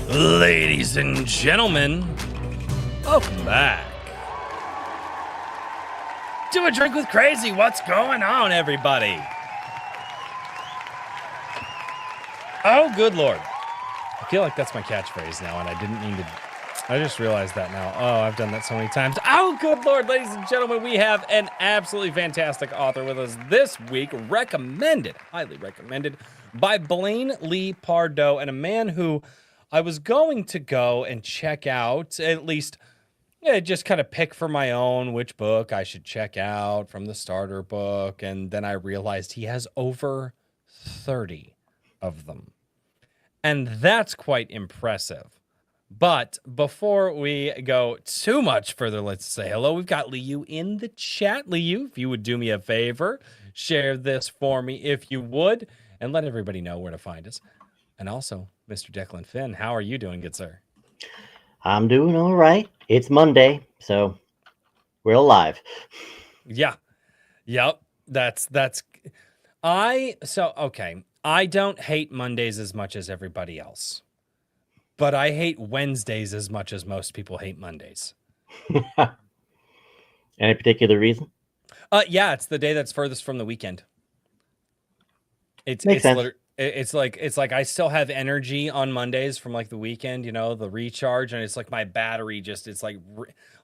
Ladies and gentlemen, welcome back to A Drink with Crazy. What's going on, everybody? Oh, good Lord. I feel like that's my catchphrase now, and I didn't mean to. I just realized that now. Oh, I've done that so many times. Oh, good Lord, ladies and gentlemen, we have an absolutely fantastic author with us this week, highly recommended, by Blaine Lee Pardoe, and a man who I was going to go and check out, at least just kind of pick for my own which book I should check out from the starter book, and then I realized he has over 30 of them. And that's quite impressive. But before we go too much further, let's say hello. We've got Liu in the chat. Liu, if you would do me a favor, share this for me if you would, and let everybody know where to find us. And also, Mr. Declan Finn, how are you doing, good sir? I'm doing all right. It's Monday, so we're alive. Yeah. Yep. Okay. I don't hate Mondays as much as everybody else. But I hate Wednesdays as much as most people hate Mondays. Any particular reason? Yeah, it's the day that's furthest from the weekend. Makes sense. It's like I still have energy on Mondays from like the weekend, you know, the recharge, and it's like my battery it's like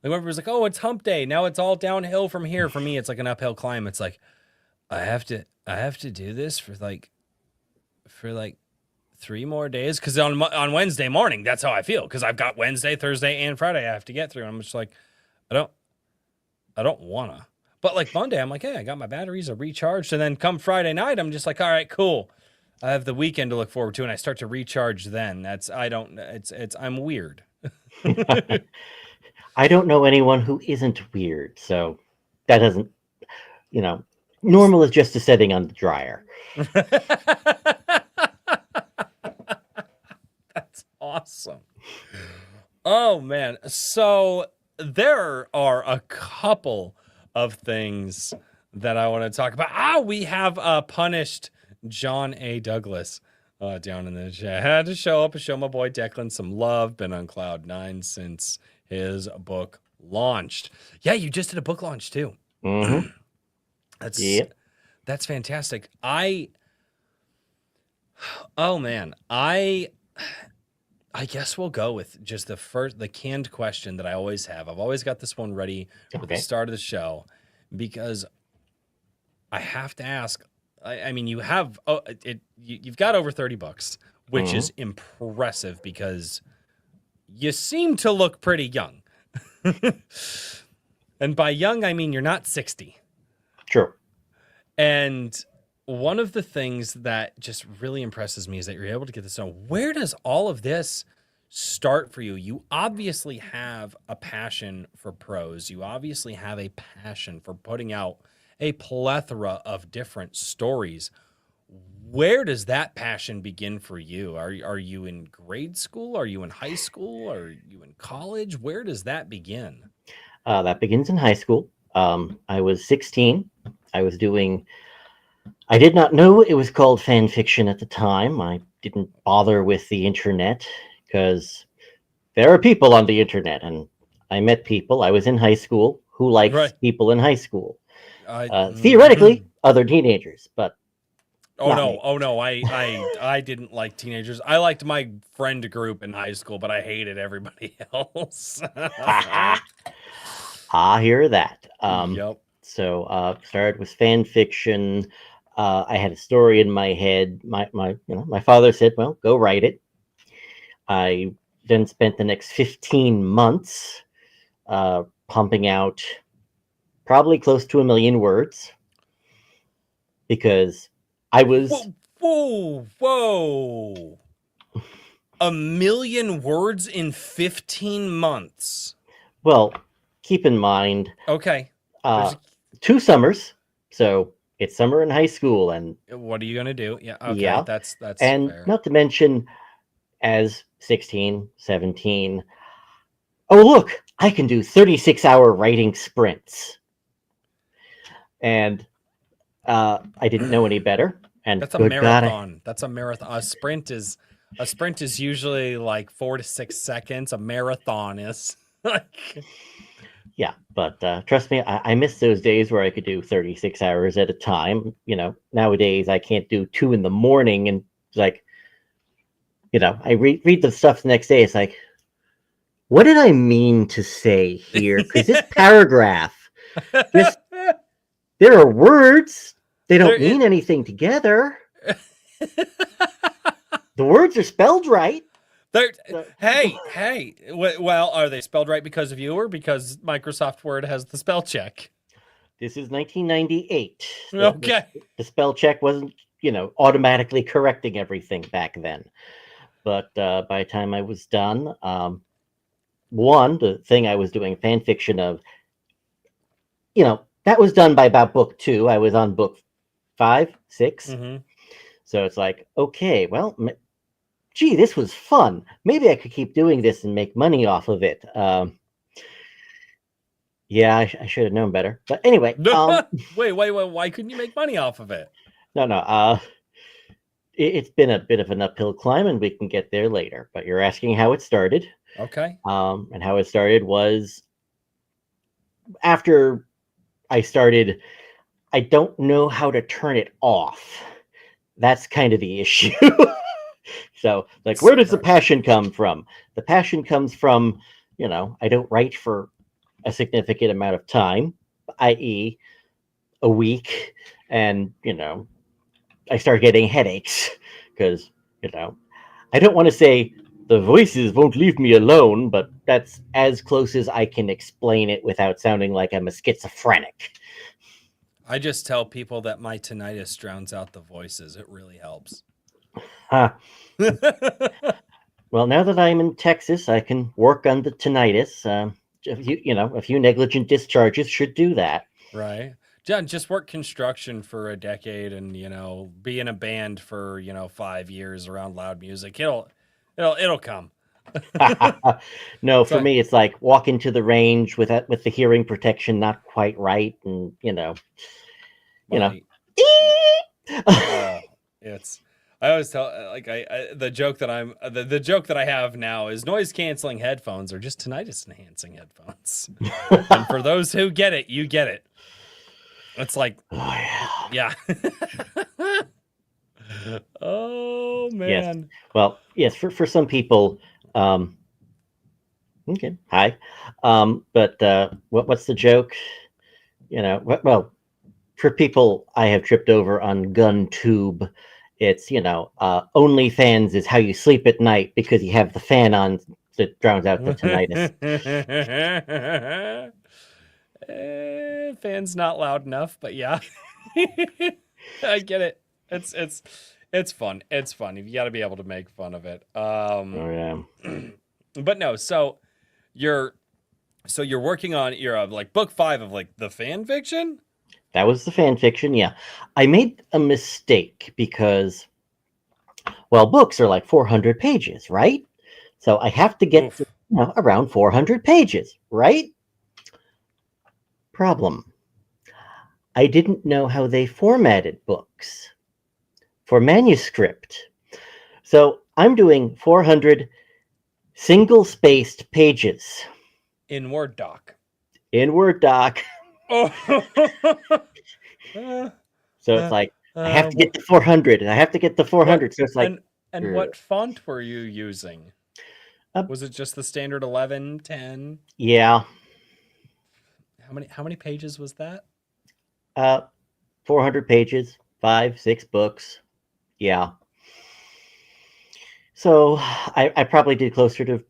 everyone's like, oh, it's hump day. Now it's all downhill from here. For me, it's like an uphill climb. It's like I have to do this for like 3 more days, because on Wednesday morning, that's how I feel, because I've got Wednesday, Thursday, and Friday I have to get through, and I'm just like, I don't wanna. But like Monday, I'm like, hey, I got my batteries are recharged, and then come Friday night, I'm just like, all right, cool. I have the weekend to look forward to, and I start to recharge then. I'm weird. I don't know anyone who isn't weird, so that doesn't, normal is just a setting on the dryer. That's awesome. Oh man. So there are a couple of things that I want to talk about. We have punished John A. Douglas down in the chat. Had to show up and show my boy Declan some love. Been on cloud 9 since his book launched. Yeah, you just did a book launch too. Mm-hmm. That's fantastic. I guess we'll go with just the canned question that I always have. I've always got this one ready for the start of the show, because I have to ask. I mean, you've got over 30 books, which is impressive, because you seem to look pretty young. And by young, I mean you're not 60. Sure. And one of the things that just really impresses me is that you're able to get this done. Where does all of this start for you? You obviously have a passion for prose. You obviously have a passion for putting out a plethora of different stories. Where does that passion begin for you? Are you in grade school? Are you in high school? Are you in college? Where does that begin? That begins in high school. I was 16. I did not know it was called fan fiction at the time. I didn't bother with the internet, because there are people on the internet, and I met people. I was in high school who likes people in high school. Theoretically, other teenagers, but oh no, I didn't like teenagers. I liked my friend group in high school, but I hated everybody else. I hear that. Yep. So started with fan fiction. I had a story in my head. My father said, "Well, go write it." I then spent the next 15 months pumping out probably close to 1 million words, because I was... Whoa. 1 million words in 15 months. Well, keep in mind, okay, 2 summers, so it's summer in high school, and what are you gonna do? Yeah, okay, yeah, that's and fair. Not to mention, as 16, 17, oh look, I can do 36-hour writing sprints, and I didn't know any better. And that's a marathon. That's a marathon. A sprint is A sprint is usually like 4 to 6 seconds. A marathon is like Yeah, but trust me, I miss those days where I could do 36 hours at a time. Nowadays I can't do 2 in the morning, and it's like, I read the stuff the next day. It's like, what did I mean to say here? Because this paragraph, just there are words, they don't mean anything together. The words are spelled right. Hey. Well, are they spelled right because of you or because Microsoft Word has the spell check? This is 1998. Okay. The spell check wasn't, automatically correcting everything back then. But by the time I was done, the thing I was doing fan fiction of, that was done by about book 2. I was on book 5, 6. Mm-hmm. So it's like, okay, well, gee, this was fun. Maybe I could keep doing this and make money off of it. Yeah, I should have known better. But anyway. Wait. Why couldn't you make money off of it? No. It's been a bit of an uphill climb, and we can get there later. But you're asking how it started. Okay. And how it started was after I started, I don't know how to turn it off. That's kind of the issue. So, like, where does the passion come from? The passion comes from, I don't write for a significant amount of time, i.e., a week, and, I start getting headaches because, I don't want to say the voices won't leave me alone, but that's as close as I can explain it without sounding like I'm a schizophrenic. I just tell people that my tinnitus drowns out the voices. It really helps. Well, now that I'm in Texas, I can work on the tinnitus. A few negligent discharges should do that. Right. John, just work construction for a decade and, be in a band for, 5 years around loud music. It'll come. No, for me, it's like walk into the range with the hearing protection not quite right, and it's. I always tell the joke that the joke that I have now is noise canceling headphones are just tinnitus enhancing headphones. And for those who get it, you get it. It's like, yeah. Oh man. Yes. Well, yes, for some people. Okay. Hi. But what's the joke? Well, for people I have tripped over on GunTube, it's OnlyFans is how you sleep at night because you have the fan on that drowns out the tinnitus. Fan's not loud enough, but yeah. I get it. It's fun. It's fun. You got to be able to make fun of it. But no, so you're working on like book 5 of like the fan fiction? That was the fan fiction, yeah. I made a mistake because, well, books are like 400 pages, right? So I have to get to, around 400 pages, right? Problem. I didn't know how they formatted books for manuscript. So I'm doing 400 single-spaced pages. In Word doc. In Word doc. Oh. So it's like, I have to get to 400, and I have to get to 400. So it's like... And what font were you using? Was it just the standard 11, 10? Yeah. How many pages was that? 400 pages, 5, 6 books. Yeah. So I probably did closer to,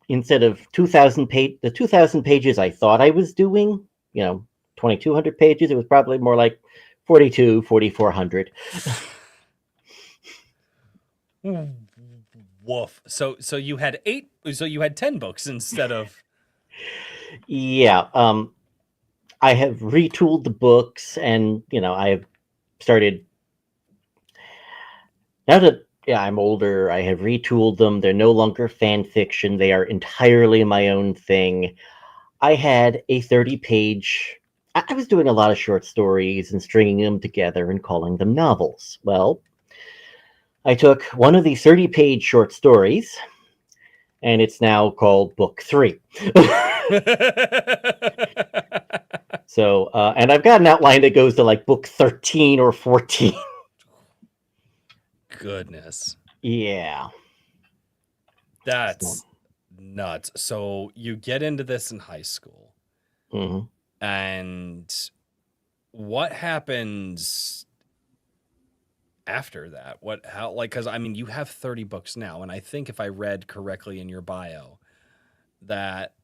instead of 2,000 pages I thought I was doing, 2,200 pages, it was probably more like 4,400. Woof. So you had 10 books instead of... Yeah. I have retooled the books, and I have started, now that I'm older, I have retooled them. They're no longer fan fiction. They are entirely my own thing. I had a 30-page... I was doing a lot of short stories and stringing them together and calling them novels. Well, I took one of the 30-page short stories, and it's now called Book 3. So, and I've got an outline that goes to like book 13 or 14. Goodness. Yeah. That's nuts. So you get into this in high school, Mm-hmm. and what happens after that? Because I mean, you have 30 books now, and I think if I read correctly in your bio, that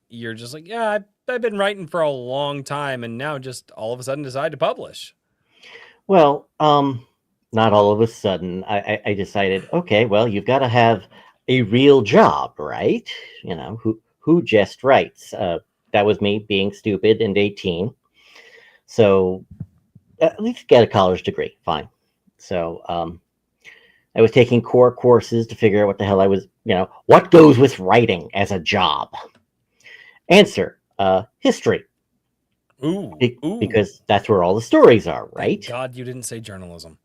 you're just like, yeah, I've been writing for a long time, and now just all of a sudden decide to publish. Well, not all of a sudden. I decided, okay, well, you've got to have a real job, right? You know, who just writes? That was me being stupid and 18. So at least get a college degree, fine. So I was taking core courses to figure out what the hell I was, what goes with writing as a job. Answer, history. Ooh. Because that's where all the stories are, right? Thank God you didn't say journalism.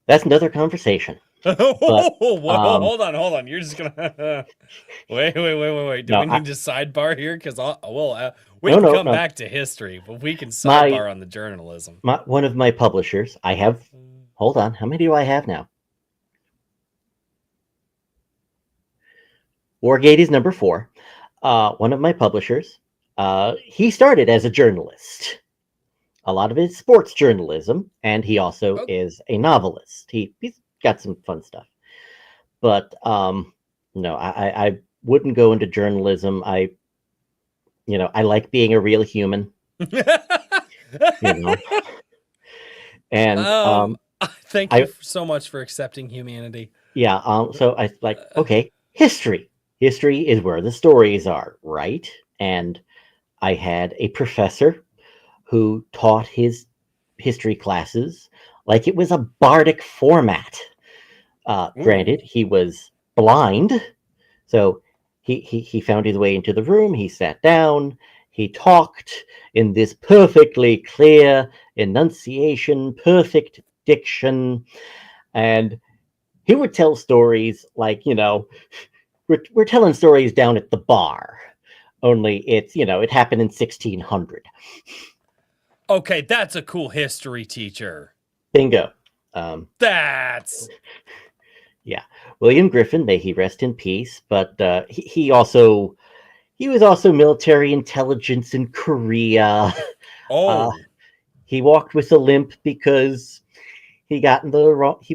That's another conversation. Hold on. You're just gonna wait. Do No, we need to sidebar here? Because we No, can come no. back to history, but we can sidebar on the journalism. One of my publishers, I have. Hold on, how many do I have now? Wargate is number 4. One of my publishers, he started as a journalist. A lot of it is sports journalism, and he also is a novelist. He's got some fun stuff. But no, I wouldn't go into journalism. I like being a real human. And thank you so much for accepting humanity. Yeah. So I like, okay, history. History is where the stories are, right? And I had a professor who taught his history classes like it was a bardic format. Granted, he was blind, so he found his way into the room. He sat down. He talked in this perfectly clear enunciation, perfect diction, and he would tell stories like, we're telling stories down at the bar, only it's, it happened in 1600. Okay, that's a cool history teacher. Bingo. That's... Yeah. William Griffin, may he rest in peace, but he was also military intelligence in Korea. Oh. He walked with a limp because he got in the wrong... He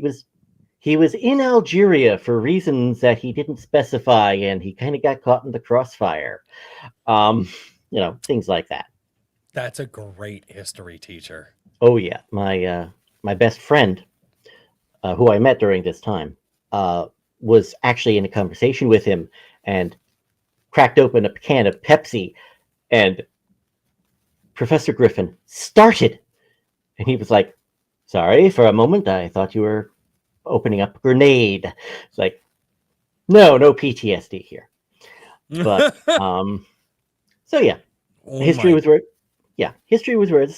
was in Algeria for reasons that he didn't specify, and he kind of got caught in the crossfire. Things like that. That's a great history teacher. Oh yeah, my best friend, who I met during this time, was actually in a conversation with him and cracked open a can of Pepsi, and Professor Griffin started, and he was like, "Sorry, for a moment I thought you were opening up a grenade." It's like, no PTSD here. But so yeah, history was where the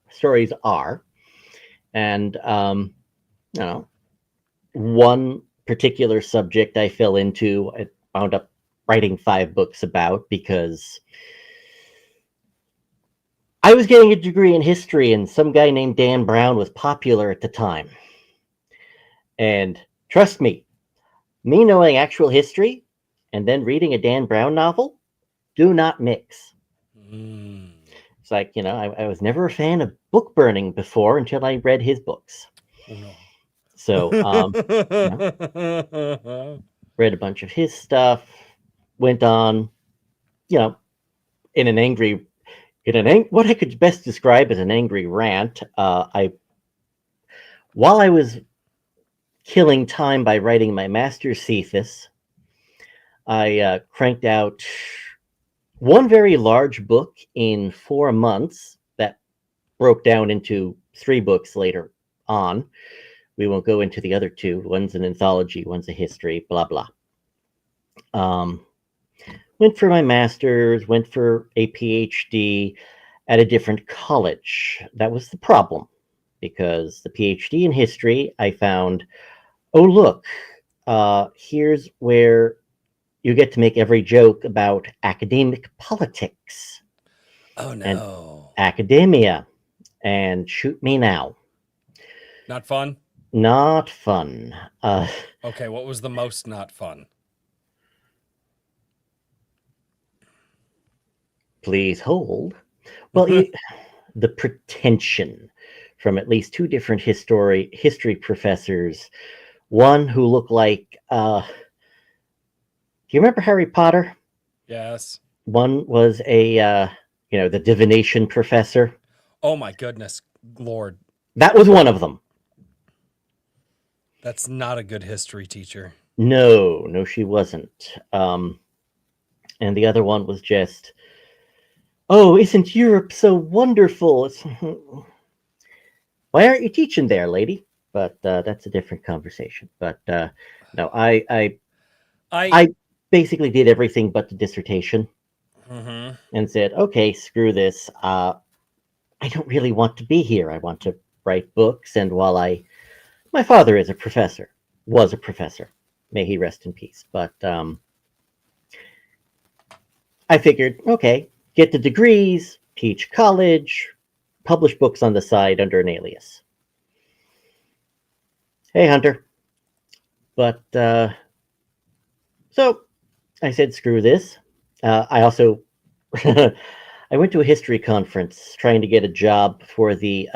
stories are. And one particular subject I fell into, I wound up writing 5 books about, because I was getting a degree in history and some guy named Dan Brown was popular at the time. And trust me knowing actual history and then reading a Dan Brown novel do not mix. It's like, I was never a fan of book burning before until I read his books. Oh, no. So read a bunch of his stuff, went on, what I could best describe as an angry rant. While I was killing time by writing my master's thesis, I cranked out one very large book in 4 months that broke down into 3 books later on. We won't go into the other 2. One's an anthology, one's a history, blah, blah. Went for my master's, went for a PhD at a different college. That was the problem. because the PhD in history, I found, oh, look, here's where you get to make every joke about academic politics Oh and no. academia, and shoot me now. Not fun? Not fun. Okay, what was the most not fun? Please hold. Well, the pretension from at least two different history professors. One who looked like, do you remember Harry Potter? Yes. One was the divination professor. Oh my goodness, Lord. That was one of them. That's not a good history teacher. No, no, she wasn't. And the other one was just, oh, isn't Europe so wonderful? Why aren't you teaching there, lady? But that's a different conversation. But no, I I basically did everything but the dissertation Mhm. and said, okay, screw this. I don't really want to be here. I want to write books. And while my father is a professor, was a professor, may he rest in peace. But I figured, okay, get the degrees, teach college, publish books on the side under an alias. Hey, Hunter. But so I said, screw this. I also I went to a history conference trying to get a job for they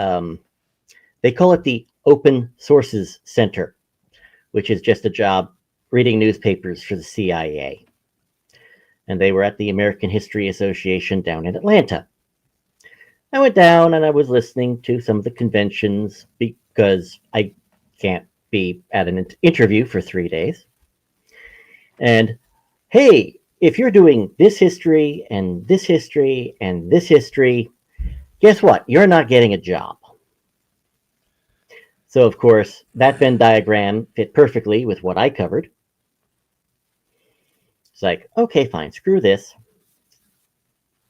call it the Open Sources Center, which is just a job reading newspapers for the CIA. And they were at the American History Association down in Atlanta. I went down and I was listening to some of the conventions because I can't be at an interview for 3 days. And hey, if you're doing this history and this history and this history, guess what? You're not getting a job. So, of course, that Venn diagram fit perfectly with what I covered. It's like, okay, fine, screw this.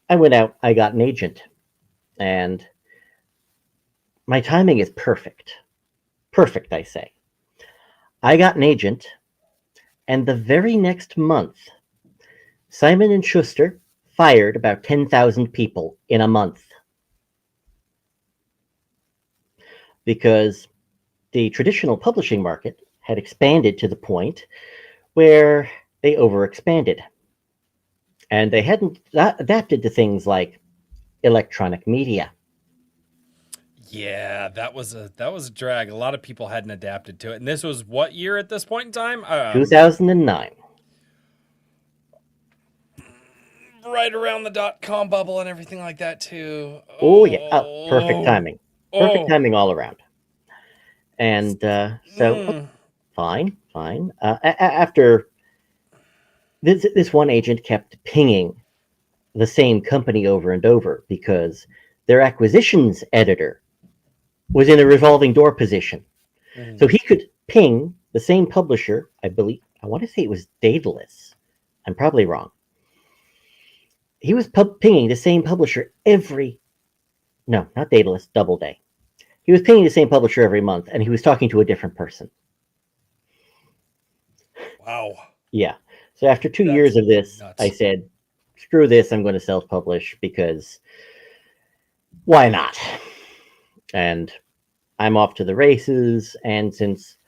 I went out, I got an agent, and my timing is perfect. Perfect, I say. I got an agent, and the very next month, Simon and Schuster fired about 10,000 people in a month because the traditional publishing market had expanded to the point where they overexpanded. And they hadn't adapted to things like electronic media. Yeah, that was a drag. A lot of people hadn't adapted to it. And this was what year at this point in time? 2009. Right around the .com bubble and everything like that too. Oh, yeah. Perfect Oh. timing. Perfect Oh. timing all around. And Mm. fine, fine. After this one agent kept pinging the same company over and over because their acquisitions editor was in a revolving door position. So he could ping the same publisher, I believe, I want to say it was Daedalus. I'm probably wrong. He was pinging the same publisher no, not Daedalus, Doubleday. He was pinging the same publisher every month, and he was talking to a different person. Wow. Yeah. So after 2 years That's of this, nuts. I said, screw this, I'm going to self-publish because why not? And I'm off to the races, and since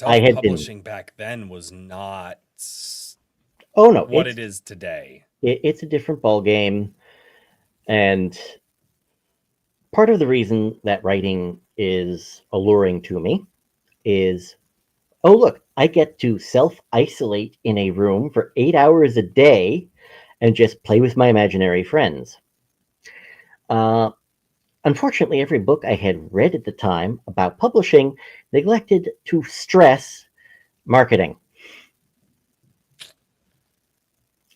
I had been, Self-publishing back then was not oh no, what it is today. it's a different ball game, and part of the reason that writing is alluring to me is, oh look, I get to self-isolate in a room for 8 hours a day and just play with my imaginary friends. Unfortunately, every book I had read at the time about publishing neglected to stress marketing.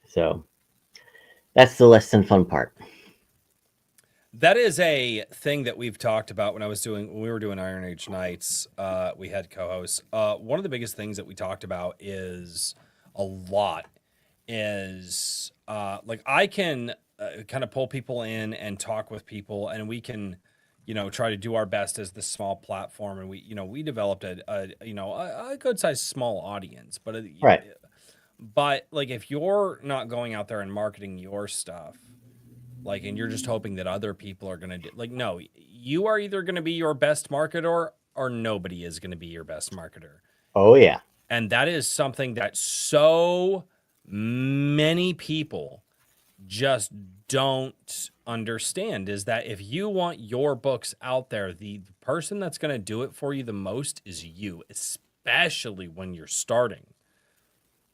So that's the less than fun part. That is a thing that we've talked about when we were doing Iron Age Nights. We had co-hosts. One of the biggest things that we talked about is like I can kind of pull people in and talk with people, and we can try to do our best as this small platform, and we developed a good sized small audience, but Right. but like if you're not going out there and marketing your stuff, like, and you're just hoping that other people are gonna do, like, no, you are either gonna be your best marketer or nobody is gonna be your best marketer. Oh yeah. And that is something that so many people just don't understand, is that if you want your books out there, the person that's going to do it for you the most is you, especially when you're starting.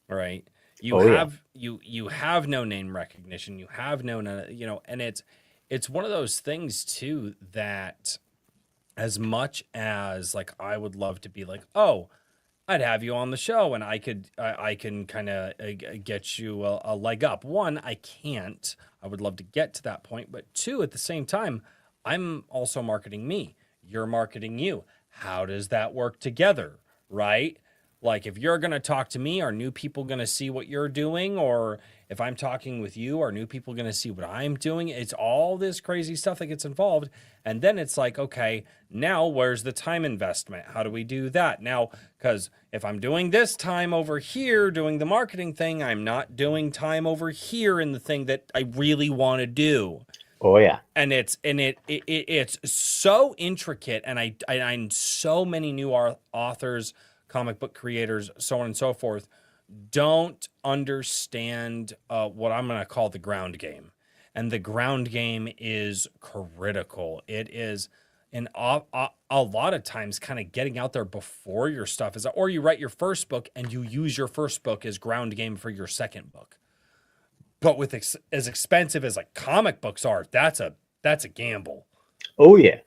All right. You Oh yeah. have you have no name recognition. You have no, and it's one of those things too, that as much as like I would love to be like, oh, I'd have you on the show and I can kind of get you a leg up. One, I can't. I would love to get to that point, but two, at the same time, I'm also marketing me. You're marketing you. How does that work together, right? Like if you're going to talk to me, are new people going to see what you're doing? Or if I'm talking with you, are new people going to see what I'm doing? It's all this crazy stuff that gets involved. And then it's like, okay, now where's the time investment? How do we do that? Now, because if I'm doing this time over here doing the marketing thing, I'm not doing time over here in the thing that I really want to do. Oh yeah. And it's so intricate, and I'm so many new authors, comic book creators, so on and so forth, don't understand what I'm going to call the ground game. And the ground game is critical. It is a lot of times kind of getting out there before your stuff is, or you write your first book and you use your first book as ground game for your second book. But with as expensive as like comic books are, that's a gamble. Oh yeah.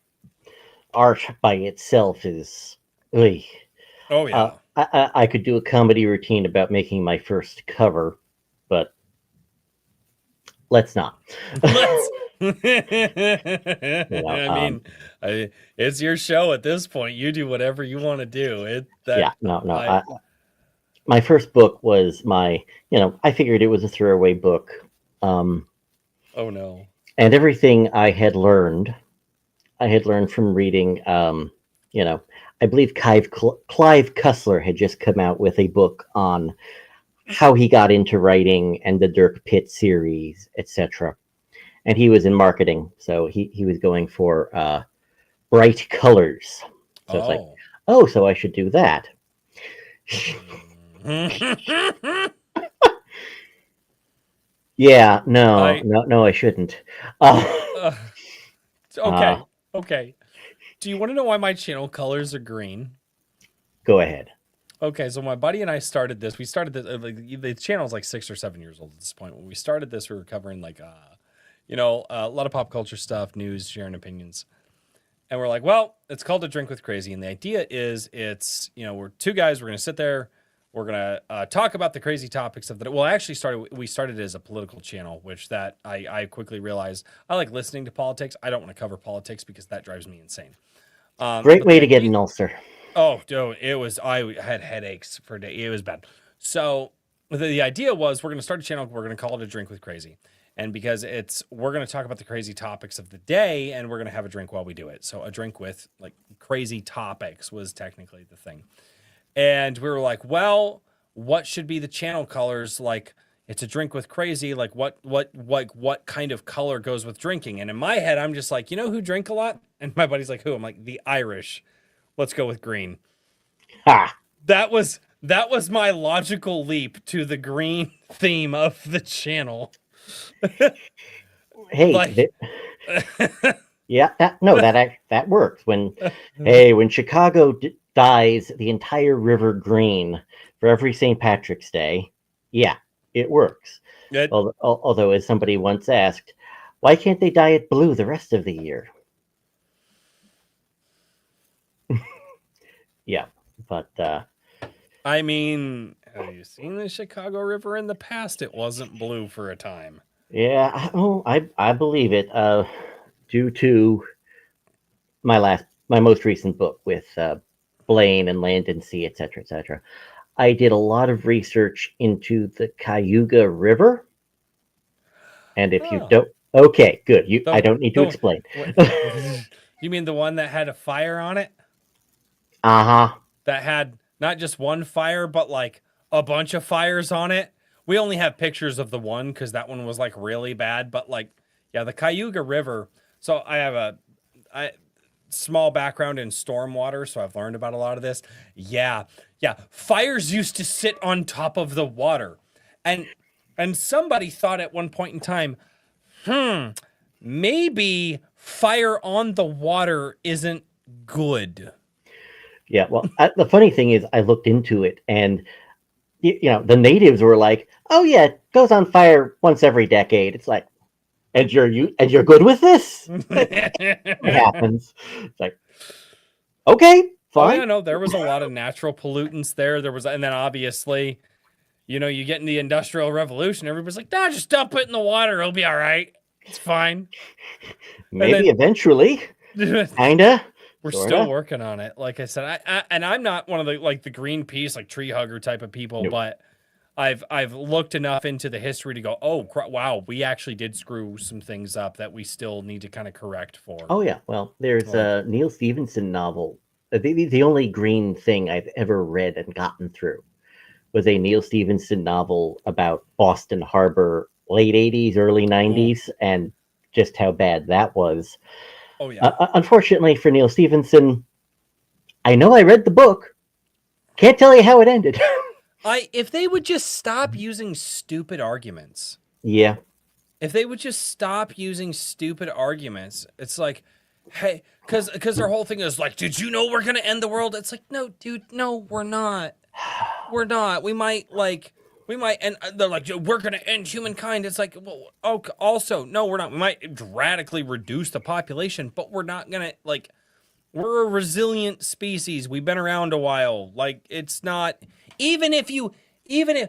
Art by itself is. Ugh. Oh yeah. I could do a comedy routine about making my first cover, but let's not. I mean, it's your show at this point. You do whatever you want to do. My first book was I figured it was a throwaway book. Oh no. And everything I had learned from reading, I believe Clive Cussler had just come out with a book on how he got into writing and the Dirk Pitt series, etc. And he was in marketing, so he was going for bright colors. So it's like, oh, so I should do that. Yeah, no, I shouldn't. Okay. Do you want to know why my channel colors are green? Go ahead. Okay, so my buddy and I started this. We started this, the channel's like 6 or 7 years old at this point. When we started this, we were covering like, a lot of pop culture stuff, news, sharing opinions. And we're like, well, it's called A Drink with Crazy. And the idea is we're two guys, we're going to sit there. We're going to talk about the crazy topics of the, well, actually we started as a political channel, which that I quickly realized I like listening to politics. I don't want to cover politics because that drives me insane. Great way to get an ulcer. Oh, dude, I had headaches for days. It was bad. So the idea was we're going to start a channel. We're going to call it A Drink with Crazy. And because we're going to talk about the crazy topics of the day, and we're going to have a drink while we do it. So a drink with like crazy topics was technically the thing. And we were like, well, what should be the channel colors? Like, it's A Drink with Crazy. Like what kind of color goes with drinking? And in my head, I'm just like, who drink a lot? And my buddy's like, who? I'm like, the Irish. Let's go with green. Ha! That was my logical leap to the green theme of the channel. Hey, yeah, that works. When Chicago dyes the entire river green for every St. Patrick's Day, yeah, it works. Although, as somebody once asked, why can't they dye it blue the rest of the year? Yeah, but I mean, have you seen the Chicago River in the past? It wasn't blue for a time. Yeah, I believe it. Due to my most recent book with Blaine and Land and Sea, etc., I did a lot of research into the Cayuga River. And if you don't, okay, good. I don't need to explain. You mean the one that had a fire on it? Uh-huh. That had not just one fire, but like a bunch of fires on it? We only have pictures of the one because that one was like really bad. But like, yeah, the Cayuga River. So I have a small background in stormwater, so I've learned about a lot of this. Yeah, yeah. Fires used to sit on top of the water, and somebody thought at one point in time, maybe fire on the water isn't good. Yeah, well, the funny thing is, I looked into it, and the natives were like, "Oh yeah, it goes on fire once every decade." It's like, and you're good with this? It happens. It's like, okay, Oh fine. yeah, no, there was a lot of natural pollutants there. There was, and then obviously, you get in the Industrial Revolution, everybody's like, nah, just dump it in the water, it'll be all right. It's fine. Maybe eventually, Then kinda, we're sorta. still working on it. Like I said, and I'm not one of the like the Greenpeace, like tree hugger type of people, Nope. but I've looked enough into the history to go, oh wow, we actually did screw some things up that we still need to kind of correct for. Oh yeah, well, there's Like, a Neil Stevenson novel. The only green thing I've ever read and gotten through was a Neil Stevenson novel about Boston Harbor, late 80s, early 90s, and just how bad that was. oh yeah. Unfortunately for Neil Stevenson, I know I read the book. Can't tell you how it ended. If they would just stop using stupid arguments. Yeah. If they would just stop using stupid arguments, it's like, hey, because their whole thing is like, did you know we're gonna end the world? It's like, no, dude, no, we're not. We're not. We might, and they're like, we're gonna end humankind. It's like, well, okay, also, no, we're not. We might radically reduce the population, but we're not gonna like. We're a resilient species. We've been around a while. Like, it's not even if you even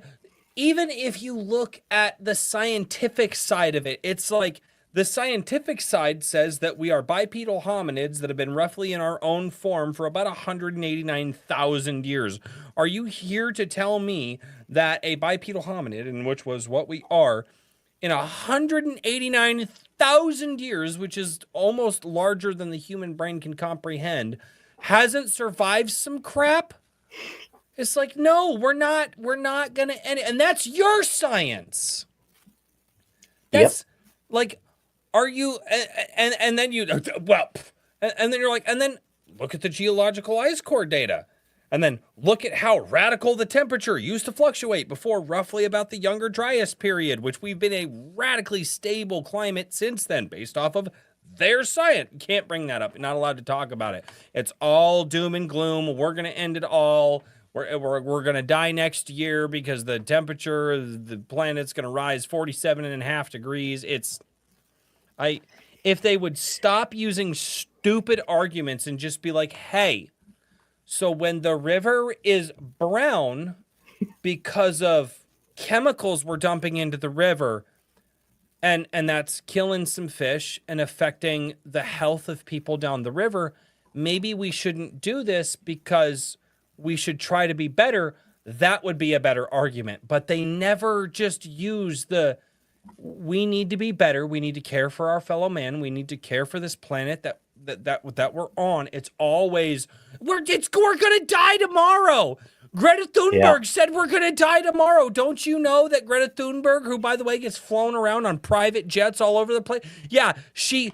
if you look at the scientific side of it, it's like the scientific side says that we are bipedal hominids that have been roughly in our own form for about 189,000 years. Are you here to tell me that a bipedal hominid, in which was what we are, in 189,000 years, which is almost larger than the human brain can comprehend, hasn't survived some crap? It's like, no, we're not gonna end it. And that's your science. That's like, are you and then you well and then you're like, and then look at the geological ice core data. And then look at how radical the temperature used to fluctuate before roughly about the Younger Dryas period, which we've been a radically stable climate since then, based off of their science. You can't bring that up. You're not allowed to talk about it. It's all doom and gloom. We're going to end it all. We're going to die next year because the temperature of the planet's going to rise 47.5 degrees. If they would stop using stupid arguments and just be like, hey, so when the river is brown because of chemicals we're dumping into the river, and that's killing some fish and affecting the health of people down the river, maybe we shouldn't do this because we should try to be better. That would be a better argument. But they never just use we need to be better. We need to care for our fellow man. We need to care for this planet that we're on. It's always we're gonna die tomorrow. Greta Thunberg said we're gonna die tomorrow. Don't you know that Greta Thunberg, who by the way gets flown around on private jets all over the place, yeah, she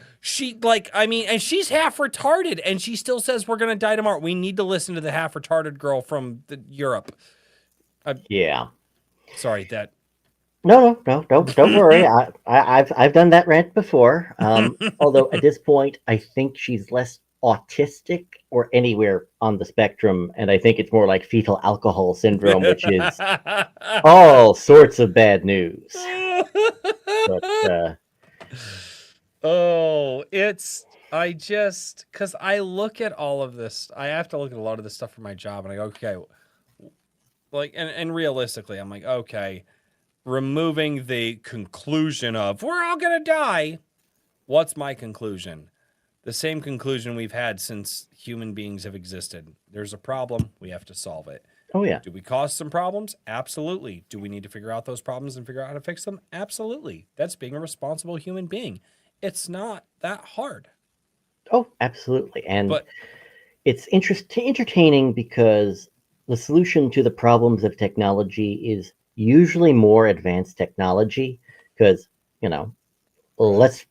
like, I mean, and she's half retarded, and she still says we're gonna die tomorrow. We need to listen to the half retarded girl from Europe. Yeah. Sorry that. No, don't worry. I've done that rant before. Although at this point, I think she's less autistic or anywhere on the spectrum, and I think it's more like fetal alcohol syndrome, which is all sorts of bad news. But because I look at all of this, I have to look at a lot of this stuff for my job, and I go, okay, like, and realistically, I'm like, okay, removing the conclusion of we're all gonna die, what's my conclusion? The same conclusion we've had since human beings have existed. There's a problem, we have to solve it. oh yeah, Do we cause some problems? Absolutely. Do we need to figure out those problems and figure out how to fix them? Absolutely. That's being a responsible human being. It's not that hard. Oh, absolutely. And But it's entertaining because the solution to the problems of technology is usually more advanced technology. Because, you know, let's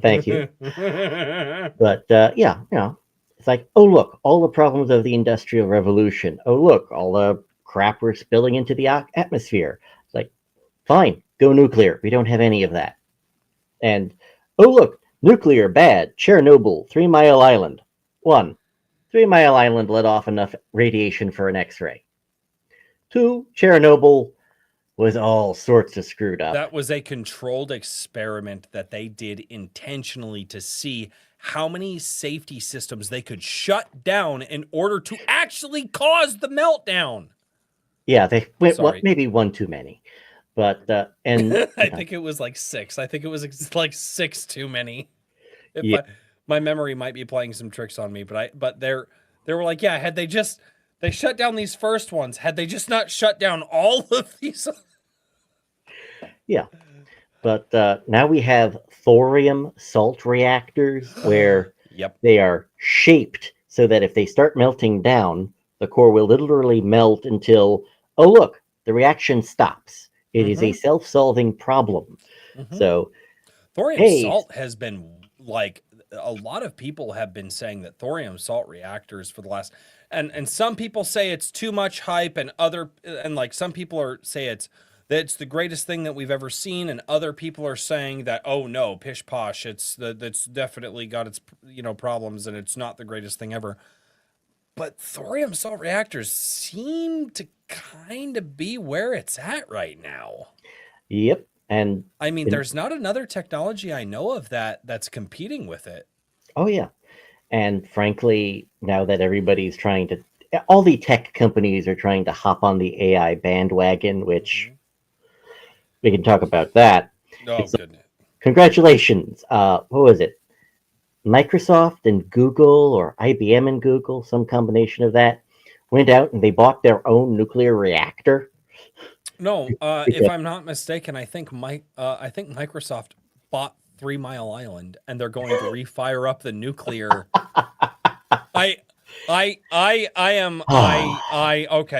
thank you. But yeah, it's like, oh, look, all the problems of the Industrial Revolution. Oh, look, all the crap we're spilling into the atmosphere. It's like, fine, go nuclear. We don't have any of that. And, oh, look, nuclear, bad. Chernobyl, 3 Mile Island. One, 3 Mile Island let off enough radiation for an X ray. Two, Chernobyl was all sorts of screwed up. that was a controlled experiment that they did intentionally to see how many safety systems they could shut down in order to actually cause the meltdown. Yeah, they went Sorry. maybe one too many. But, and I think it was like 6. I think it was like 6 too many. If yeah, my memory might be playing some tricks on me, but they were like, yeah, had they shut down these first ones, had they just not shut down all of these. yeah. But now we have thorium salt reactors where Yep. they are shaped so that if they start melting down, the core will literally melt until, oh, look, the reaction stops. It is a self-solving problem. So, Thorium hey, salt has been like a lot of people have been saying that thorium salt reactors for the last and some people say it's too much hype and like some people are say it's the greatest thing that we've ever seen and other people are saying that oh no pish posh that's definitely got its problems and it's not the greatest thing ever. But thorium salt reactors seem to kind of be where it's at right now. yep. And I mean, there's not another technology I know of that's competing with it. oh, yeah. And frankly, now that everybody's trying to, all the tech companies are trying to hop on the AI bandwagon, which we can talk about that. Oh, It's goodness. congratulations. What was it? Microsoft and Google, or IBM and Google, some combination of that, went out and they bought their own nuclear reactor. No, if I'm not mistaken, I think Microsoft bought 3 Mile Island and they're going to refire up the nuclear. Okay,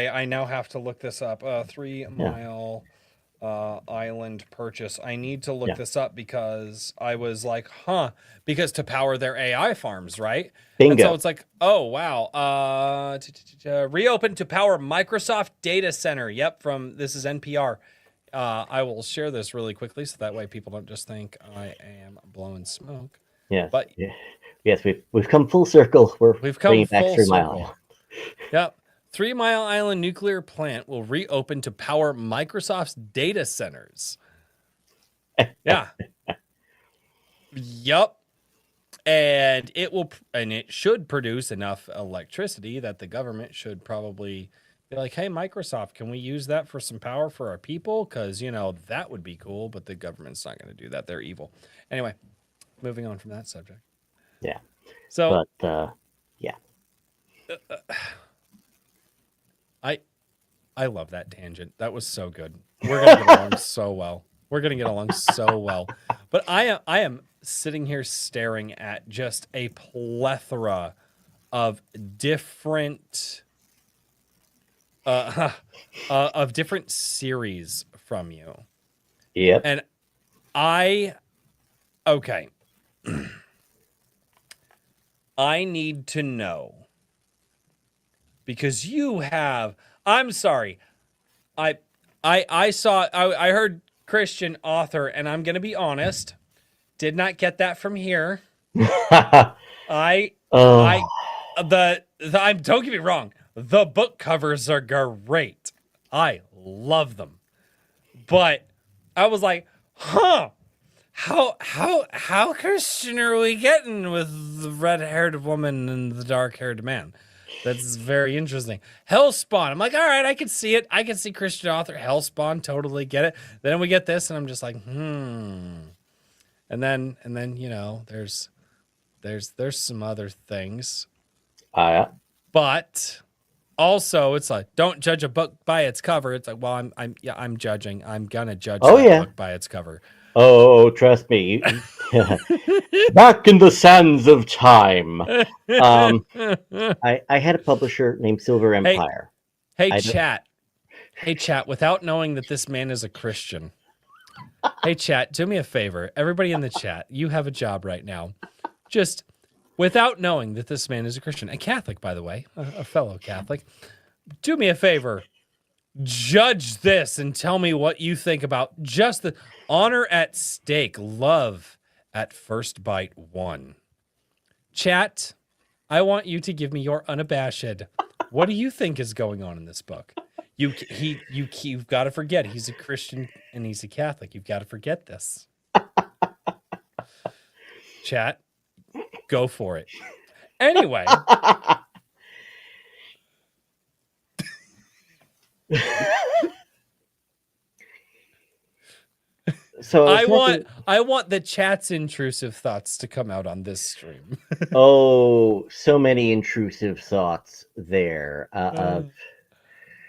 I now have to look this up. 3 Mile Island purchase. I need to look Yeah. this up because I was like, because to power their AI farms, right? Bingo. And so it's like, oh wow, reopen to power Microsoft data center. Yep, this is NPR. I will share this really quickly so that way people don't just think I am blowing smoke. Yes. But yes, we've come full circle. We've come back full 3 Mile circle. Island. Yep. 3 Mile Island nuclear plant will reopen to power Microsoft's data centers. Yeah. Yup. And it should produce enough electricity that the government should probably be like, hey, Microsoft, can we use that for some power for our people? Because, that would be cool, but the government's not going to do that. They're evil. Anyway, moving on from that subject. Yeah. So, but yeah. I love that tangent. That was so good. We're gonna get along so well. We're gonna get along so well. But I am sitting here staring at just a plethora of different series from you. Yep. And okay. I need to know because I'm sorry. I heard Christian author, and I'm gonna be honest, did not get that from here. Don't get me wrong, the book covers are great. I love them. But I was like, how Christian are we getting with the red-haired woman and the dark-haired man? That's very interesting. Hellspawn. I'm like, all right, I can see it. I can see Christian author. Hellspawn, totally get it. Then we get this, and I'm just like, And then there's some other things. Yeah. But also, it's like, don't judge a book by its cover. It's like, well, I'm judging. I'm gonna judge book by its cover. Oh, trust me. Back in the sands of time. Um, I had a publisher named Silver Hey, Empire. hey, I don't- chat. Hey, chat. Without knowing that this man is a Christian, hey, chat. Do me a favor. Everybody in the chat, you have a job right now. Just without knowing that this man is a Christian, a Catholic, by the way, a fellow Catholic. Do me a favor. Judge this and tell me what you think about just the honor at stake, love at first bite 1. Chat, I want you to give me your unabashed. What do you think is going on in this book? You've got to forget he's a Christian and he's a Catholic. You've got to forget this. Chat, go for it. Anyway, so I want the chat's intrusive thoughts to come out on this stream. Oh, so many intrusive thoughts there.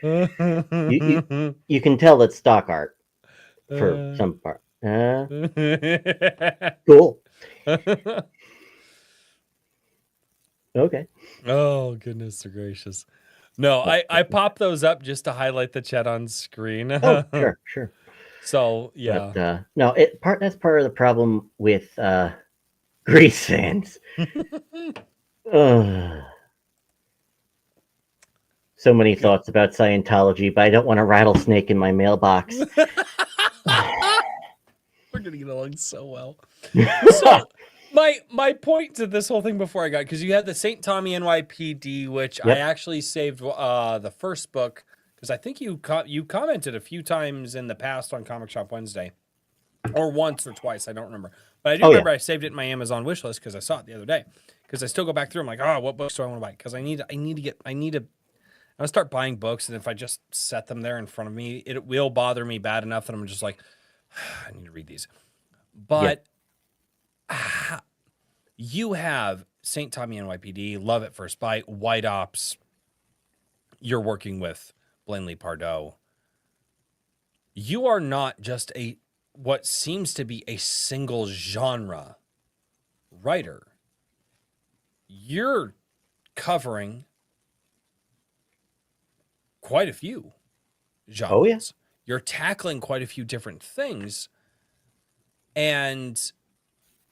You can tell it's stock art for some part. Cool. Okay. Oh, goodness gracious. No, I pop those up just to highlight the chat on screen. Oh, sure. So, yeah. But, no, that's part of the problem with Grease fans. So many thoughts about Scientology, but I don't want a rattlesnake in my mailbox. We're gonna get along so well. So my point to this whole thing before I got, because you had the St. Tommy NYPD, which I actually saved the first book, because I think you commented a few times in the past on Comic Shop Wednesday, or once or twice, I don't remember, but I do remember I saved it in my Amazon wish list because I saw it the other day. Because I still go back through. I'm like, oh, what books do I want to buy? Because I'm gonna start buying books, and if I just set them there in front of me, it will bother me bad enough that I'm just like, I need to read these. But you have St. Tommy NYPD, Love at First Bite, White Ops. You're working with Blanley Pardoe. You are not just what seems to be a single genre writer. You're covering quite a few genres. Oh, yeah. You're tackling quite a few different things. And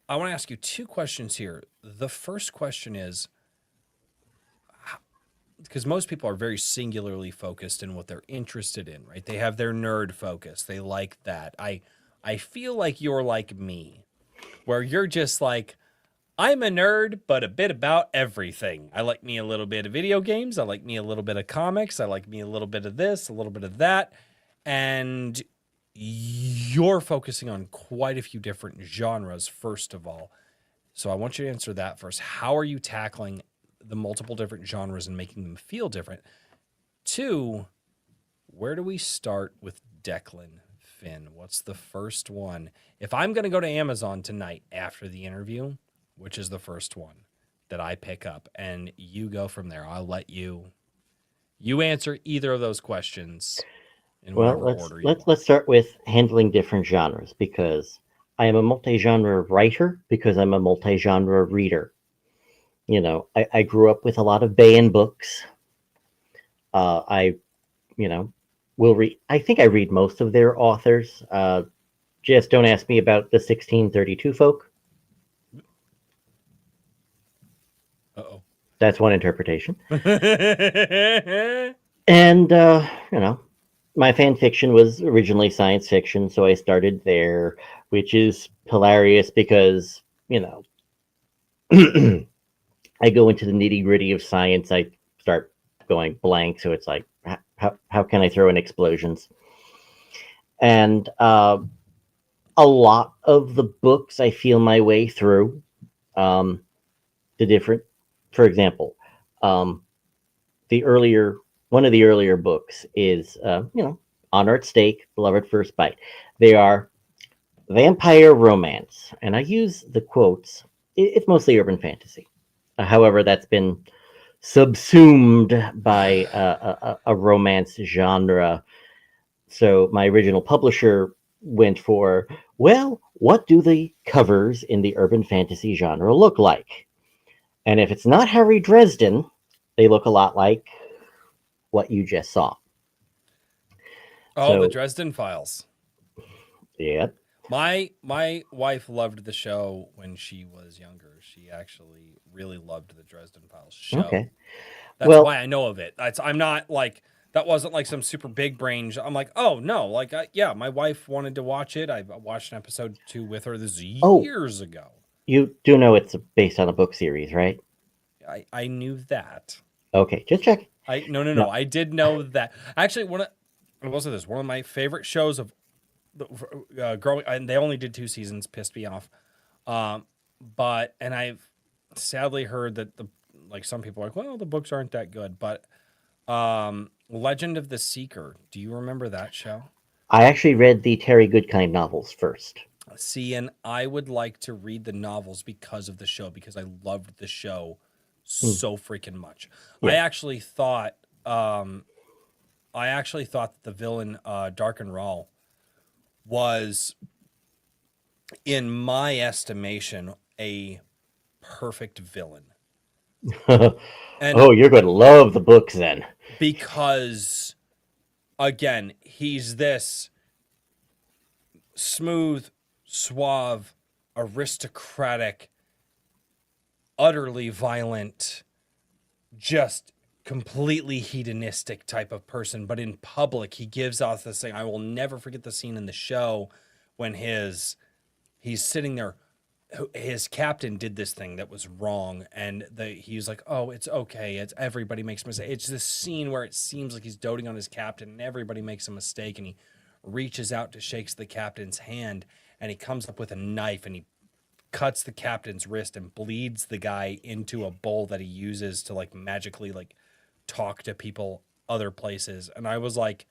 I want to ask you 2 questions here. The first question is, because most people are very singularly focused in what they're interested in, right? They have their nerd focus. They like that. I feel like you're like me, where you're just like, I'm a nerd, but a bit about everything. I like me a little bit of video games. I like me a little bit of comics. I like me a little bit of this, a little bit of that. And you're focusing on quite a few different genres, first of all. So I want you to answer that first. How are you tackling the multiple different genres and making them feel different? 2, where do we start with Declan Finn? What's the first one? If I'm going to go to Amazon tonight after the interview, which is the first one that I pick up, and you go from there, I'll let you answer either of those questions in whatever order you want. Let's start with handling different genres, because I am a multi-genre writer, because I'm a multi-genre reader. You know, I grew up with a lot of Baen books. I will read. I think I read most of their authors. Just don't ask me about the 1632 folk. Uh-oh. That's one interpretation. And my fan fiction was originally science fiction, so I started there, which is hilarious because I go into the nitty gritty of science. I start going blank, so it's like, how can I throw in explosions? And a lot of the books I feel my way through. The different, for example, one of the earlier books is Honor at Stake, Love at First Bite. They are vampire romance, and I use the quotes. It's mostly urban fantasy. However, that's been subsumed by a romance genre. So my original publisher went for well, what do the covers in the urban fantasy genre look like? And if it's not Harry Dresden, they look a lot like what you just saw. Oh, the So, Dresden Files. yeah. My wife loved the show when she was younger. She actually really loved the Dresden Files show. Okay. That's Well, why I know of it. I'm not like that wasn't like some super big brain. I'm like, oh no, like yeah, my wife wanted to watch it. I watched an episode 2 with her this oh, years ago. you do know it's based on a book series, right? I knew that. Okay, just check. No. No. I did know that. Actually, I will say this. One of my favorite shows of growing, and they only did 2 seasons. Pissed me off. And I've sadly heard that some people are like, well, the books aren't that good. But Legend of the Seeker. Do you remember that show? I actually read the Terry Goodkind novels first. See, and I would like to read the novels because of the show, because I loved the show so freaking much. Yeah. I actually thought that the villain Darken Rahl was, in my estimation, a perfect villain. And Oh, you're going to love the books then. because, again, he's this smooth, suave, aristocratic, utterly violent, just completely hedonistic type of person. But in public, he gives off this thing. I will never forget the scene in the show when he's sitting there. His captain did this thing that was wrong, and he's like, oh, it's okay, it's everybody makes mistakes. It's this scene where it seems like he's doting on his captain and everybody makes a mistake, and he reaches out to shakes the captain's hand, and he comes up with a knife and he cuts the captain's wrist and bleeds the guy into a bowl that he uses to like magically like talk to people other places. And I was like,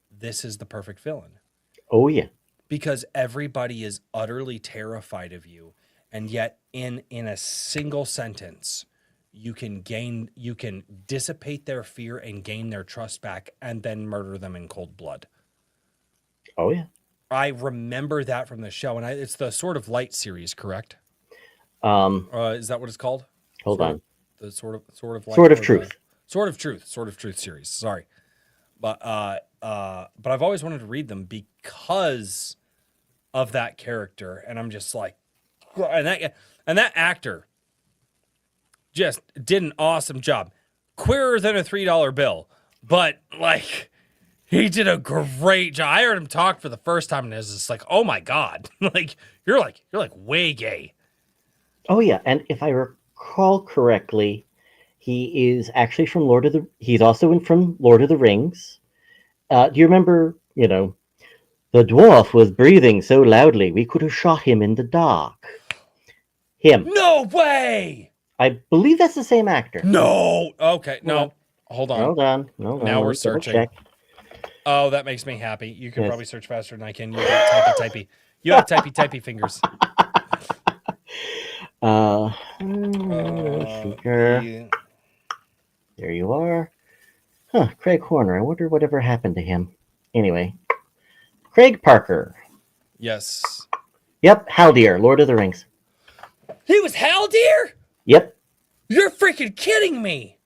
this is the perfect villain. Oh, yeah. Because everybody is utterly terrified of you, and yet in a single sentence you can dissipate their fear and gain their trust back, and then murder them in cold blood. Oh, yeah. I remember that from the show, and it's the Sword of Light series, correct? Is that what it's called? Hold on. The Sword of Light. Sword of Truth. Sword of Truth series. Sorry, but I've always wanted to read them because of that character, and I'm just like, and that actor just did an awesome job. Queerer than a $3 bill, but like he did a great job. I heard him talk for the first time, and it was just like, oh my god, like you're way gay. Oh, yeah. And if I recall correctly, he is actually from he's also from Lord of the Rings. Do you remember, the dwarf was breathing so loudly we could have shot him in the dark? Him. No way! I believe that's the same actor. No. Okay. No. Hold on. Hold on. Now we're searching. Check. Oh, that makes me happy. You can probably search faster than I can. You got typey. You have typey fingers. Seeker. Yeah. There you are. Huh, Craig Horner. I wonder whatever happened to him. Anyway. Craig Parker. Yes. Yep, Haldir, Lord of the Rings. He was Haldir? Yep. You're freaking kidding me.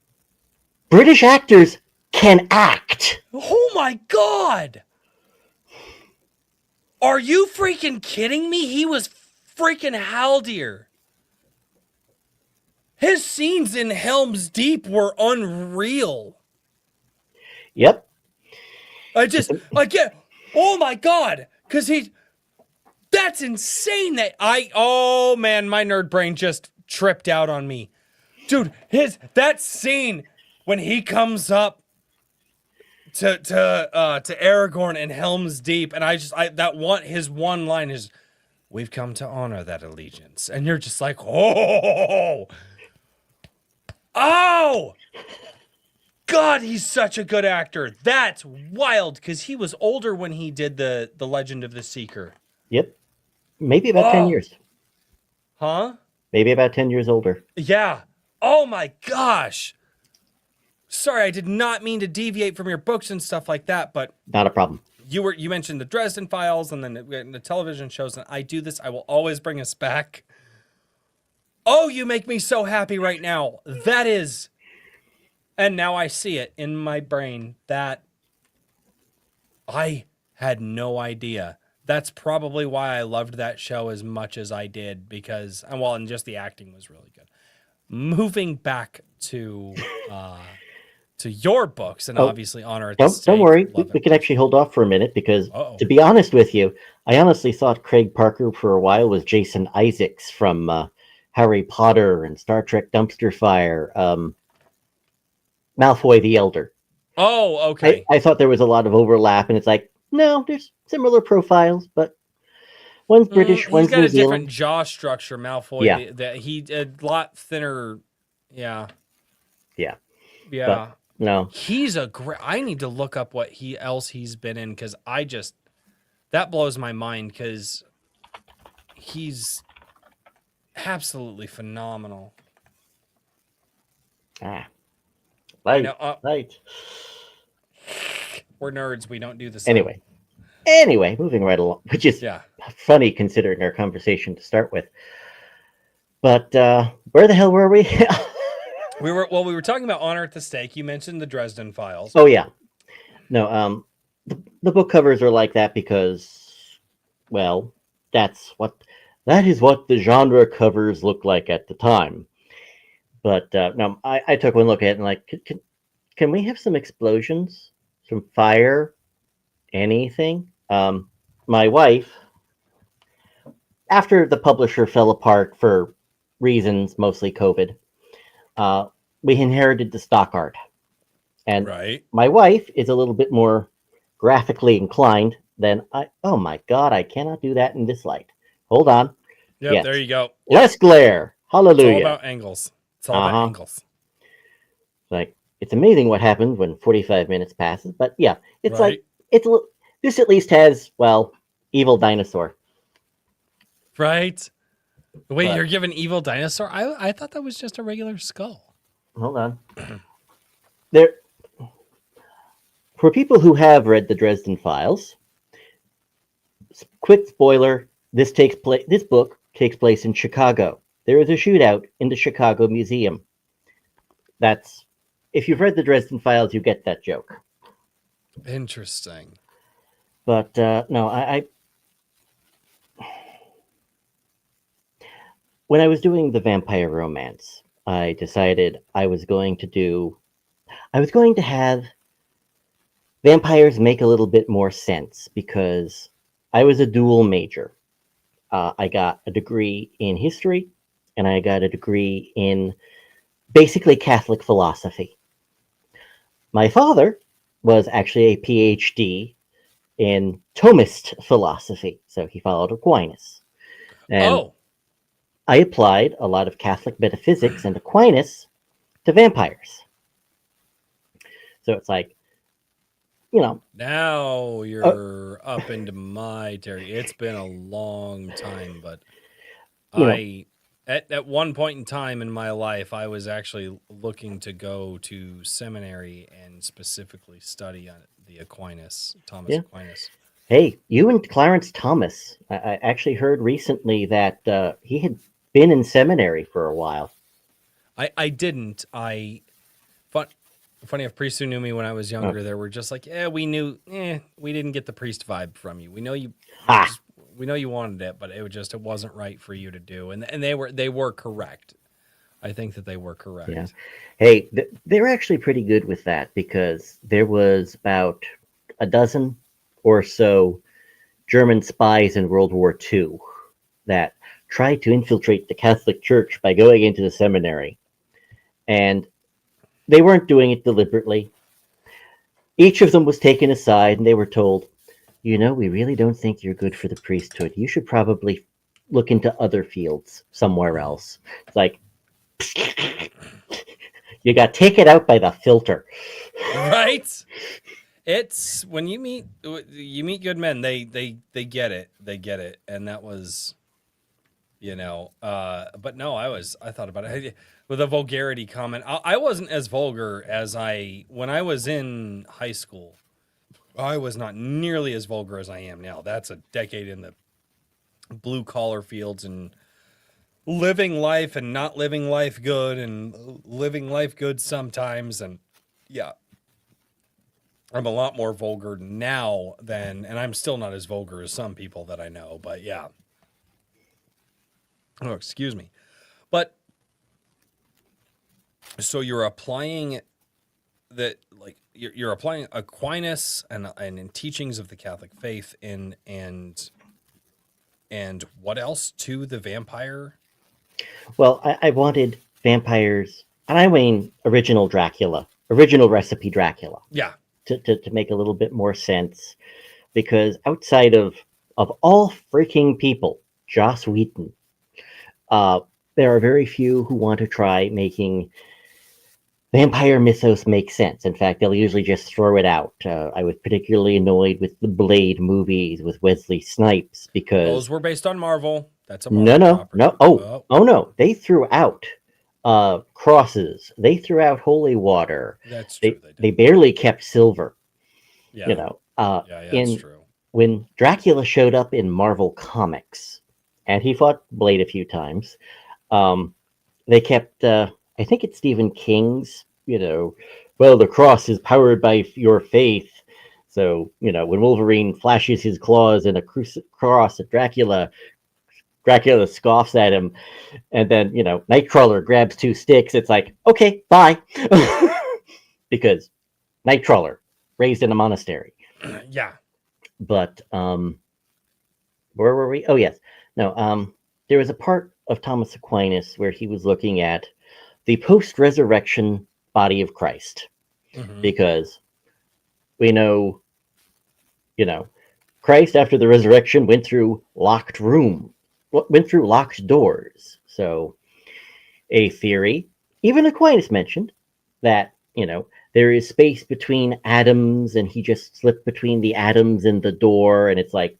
British actors can act. Oh my god. Are you freaking kidding me? He was freaking Haldir. His scenes in Helm's Deep were unreal. Yep. I get, oh my god, because that's insane oh man, my nerd brain just tripped out on me. Dude, that scene when he comes up to Aragorn in Helm's Deep, and his one line is, we've come to honor that allegiance. And you're just like, oh, God, he's such a good actor. That's wild, because he was older when he did the Legend of the Seeker. Yep. Maybe about 10 years. Huh? Maybe about 10 years older. Yeah. Oh my gosh. Sorry, I did not mean to deviate from your books and stuff like that, but Not a problem. you mentioned the Dresden Files and then the television shows, and I do this. I will always bring us back. Oh, you make me so happy right now. That is, and now I see it in my brain that I had no idea. That's probably why I loved that show as much as I did, because, well, and just the acting was really good. Moving back to your books, and Oh, obviously Honor at the Don't Stake. worry. We Love it. can actually hold off for a minute because, Uh-oh. to be honest with you, I honestly thought Craig Parker for a while was Jason Isaacs from Harry Potter and Star Trek Dumpster Fire. Malfoy the Elder. Oh, okay. I thought there was a lot of overlap, and it's like, no, there's similar profiles, but one's British, He's one's got New a different Zealand. jaw structure, Malfoy. Yeah. That he a lot thinner. Yeah. Yeah. Yeah. But no. He's a great. I need to look up what else he's been in, because that blows my mind, because he's absolutely phenomenal. Right. Know, Right. We're nerds. We don't do the same. Anyway, moving right along, which is funny considering our conversation to start with. But where the hell were we? we were talking about Honor at the Stake. You mentioned the Dresden Files. Oh yeah. No, the book covers are like that because, well, that is what the genre covers looked like at the time. But no, I took one look at it and like, can we have some explosions, some fire, anything? My wife, after the publisher fell apart for reasons mostly COVID, we inherited the stock art. And my wife is a little bit more graphically inclined than oh my God, I cannot do that in this light. Hold on. Yep, yes. There you go. Less glare. Hallelujah. It's all about angles. It's all about angles. Like, it's amazing what happens when 45 minutes passes. But yeah, it's like, this at least has, well, evil dinosaur. Right. Wait, you're giving evil dinosaur? I thought that was just a regular skull. Hold on. For people who have read the Dresden Files, quick spoiler, this book takes place in Chicago. There is a shootout in the Chicago Museum. If you've read the Dresden Files, you get that joke. Interesting. But no, when I was doing the vampire romance, I decided I was going to have vampires make a little bit more sense, because I was a dual major. I got a degree in history, and I got a degree in basically Catholic philosophy. My father was actually a PhD in Thomist philosophy, so he followed Aquinas. And I applied a lot of Catholic metaphysics and Aquinas to vampires. So it's like, now you're up into my territory. It's been a long time, but at one point in time in my life, I was actually looking to go to seminary and specifically study on the Thomas Aquinas. Hey, you and Clarence Thomas. I actually heard recently that he had been in seminary for a while. I didn't. Funny if priests who knew me when I was younger, they were just like, we didn't get the priest vibe from you. We know you, we know you wanted it, but it wasn't right for you to do. And they were correct. I think that they were correct. Yeah. Hey, they were actually pretty good with that, because there was about a dozen or so German spies in World War II that tried to infiltrate the Catholic Church by going into the seminary. And they weren't doing it deliberately. Each of them was taken aside and they were told, we really don't think you're good for the priesthood. You should probably look into other fields somewhere else. It's like, you got taken out by the filter. Right? It's when you meet good men, they get it. They get it. And that was, but no, I thought about it. with a vulgarity comment. I wasn't as vulgar as when I was in high school. I was not nearly as vulgar as I am now. That's a decade in the blue collar fields and living life and not living life good and living life good sometimes. And yeah, I'm a lot more vulgar now and I'm still not as vulgar as some people that I know, but yeah. Oh, excuse me. But so you're applying that, like you're applying Aquinas and in teachings of the Catholic faith and what else to the vampire? Well, I wanted vampires, and I mean original Dracula, original recipe Dracula, Yeah. to make a little bit more sense. Because outside of all freaking people, Joss Whedon, there are very few who want to try making vampire mythos make sense. In fact, they'll usually just throw it out. I was particularly annoyed with the Blade movies with Wesley Snipes because Those were based on Marvel. That's a Marvel no. property. Oh no, they threw out crosses. They threw out holy water. That's true. They barely kept silver. Yeah. You know, yeah, that's true. When Dracula showed up in Marvel Comics, and he fought Blade a few times, they kept. I think it's Stephen King's. Well, the cross is powered by your faith. So when Wolverine flashes his claws in a cross at Dracula scoffs at him, and then Nightcrawler grabs two sticks. It's like, okay, bye, because Nightcrawler raised in a monastery. Yeah. But where were we? Oh yes, no. There was a part of Thomas Aquinas where he was looking at the post-resurrection body of Christ, because we know, Christ after the resurrection went through locked doors. So a theory, even Aquinas mentioned that, there is space between atoms and he just slipped between the atoms and the door. And it's like,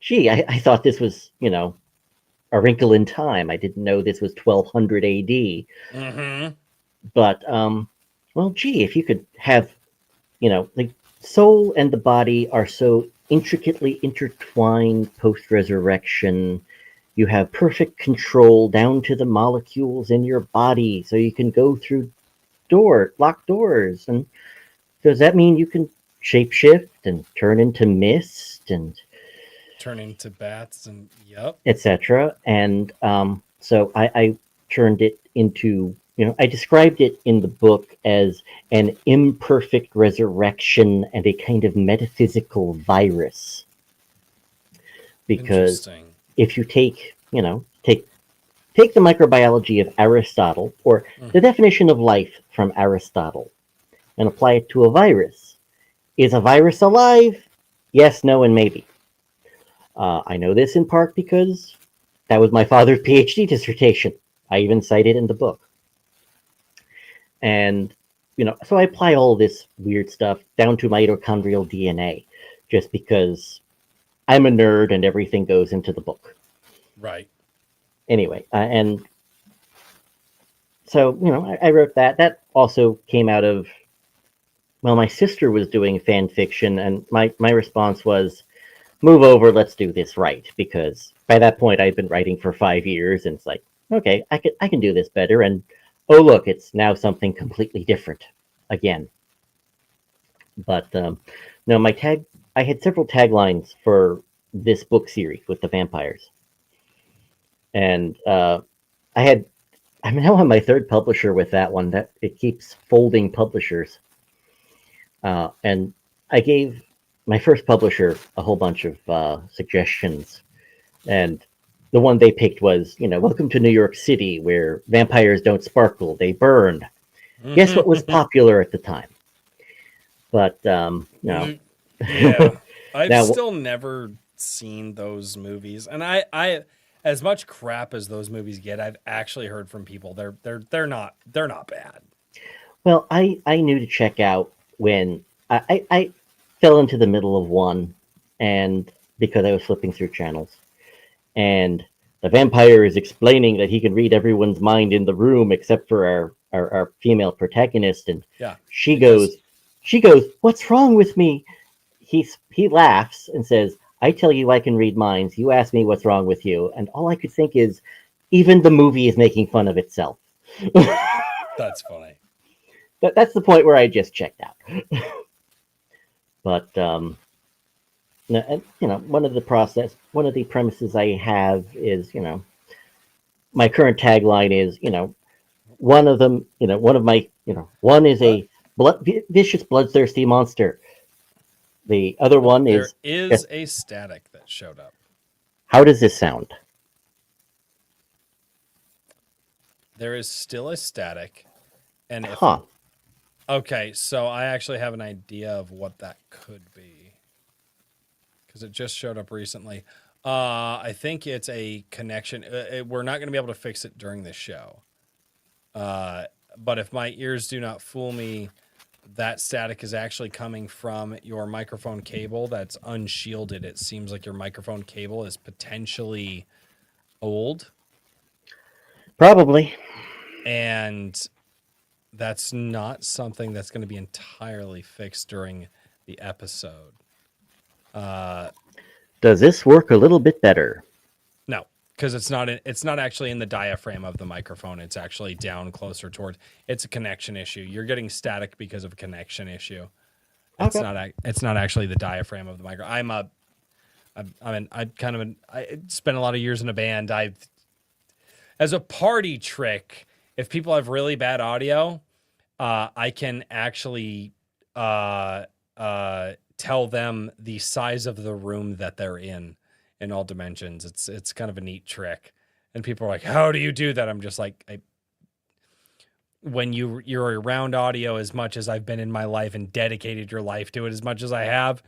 gee, I thought this was, A Wrinkle in Time. I didn't know this was 1200 AD. But, well, gee, if you could have, the soul and the body are so intricately intertwined post-resurrection. You have perfect control down to the molecules in your body, so you can go through locked doors. And does that mean you can shapeshift and turn into mist and turn into bats and etc.? And so I turned it into, I described it in the book as an imperfect resurrection and a kind of metaphysical virus. Because if you take the microbiology of Aristotle, or the definition of life from Aristotle, and apply it to a virus. Is a virus alive? Yes, no, and maybe. I know this in part because that was my father's PhD dissertation. I even cite it in the book. And, so I apply all this weird stuff down to mitochondrial DNA, just because I'm a nerd and everything goes into the book. Right. Anyway, and so, I wrote that. That also came out of, well, my sister was doing fan fiction, and my response was, move over, let's do this right. Because by that point, I'd been writing for 5 years, and it's like, okay, I can do this better. And oh, look, it's now something completely different again. But no, I had several taglines for this book series with the vampires. And I'm now on my third publisher with that one. That it keeps folding publishers. And I gave my first publisher a whole bunch of suggestions. And the one they picked was, welcome to New York City, where vampires don't sparkle, they burn. Guess what was popular at the time? But, Yeah. I've still never seen those movies. And I as much crap as those movies get, I've actually heard from people they're not bad. Well, I knew to check out when I fell into the middle of one, and because I was flipping through channels, and the vampire is explaining that he can read everyone's mind in the room except for our female protagonist, and Yeah. she because- goes, "What's wrong with me?" He laughs and says, "I tell you I can read minds. You ask me what's wrong with you." And all I could think is, even the movie is making fun of itself. That's funny. That's the point where I just checked out. But one of the premises I have is, my current tagline is, one of them, one is a vicious, bloodthirsty monster. The other one There is is a static that showed up. How does this sound? There is still a static. And if, Huh. okay, so I actually have an idea of what that could be. Because it just showed up recently. I think it's a connection. We're not going to be able to fix it during the show. But if my ears do not fool me, that static is actually coming from your microphone cable that's unshielded. It seems like your microphone cable is potentially old. Probably. And that's not something that's going to be entirely fixed during the episode. Does this work a little bit better? No, because it's not actually in the diaphragm of the microphone. It's actually down closer toward. It's a connection issue. You're getting static because of a connection issue. It's Okay. not actually the diaphragm of the micro. I spent a lot of years in a band. As a party trick, if people have really bad audio, I can actually tell them the size of the room that they're in all dimensions. It's kind of a neat trick. And people are like, "How do you do that?" I'm just like, when you're around audio as much as I've been in my life and dedicated your life to it as much as I have,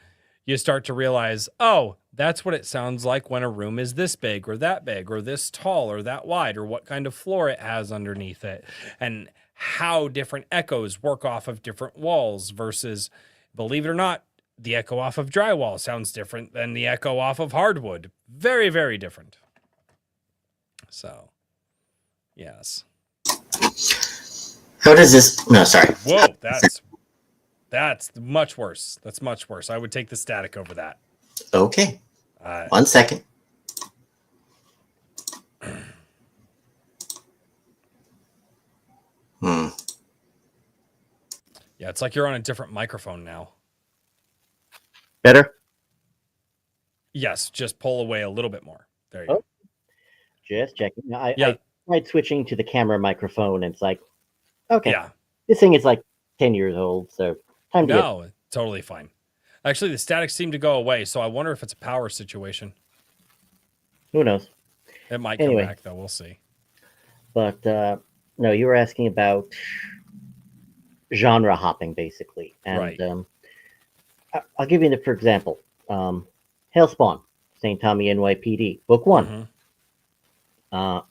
you start to realize, oh, that's what it sounds like when a room is this big or this tall or that wide, or what kind of floor it has underneath it, and how different echoes work off of different walls versus, believe it or not, the echo off of drywall sounds different than the echo off of hardwood. Very, very different. So, yes. How does this? No, sorry. Whoa, that's much worse. That's much worse. I would take the static over that. Okay. 1 second. Yeah, it's like you're on a different microphone now. Better? Yes, just pull away a little bit more. There you go. Just checking. I Yeah. tried switching to the camera microphone, and it's like, okay, Yeah. this thing is like 10 years old, so time to No, totally fine. Actually, the static seemed to go away, so I wonder if it's a power situation. who knows? It might Anyway. come back, though. We'll see. But no, you were asking about genre hopping, basically. And Right. I'll give you for example, Hellspawn, St. Tommy NYPD, Book 1. Mhm.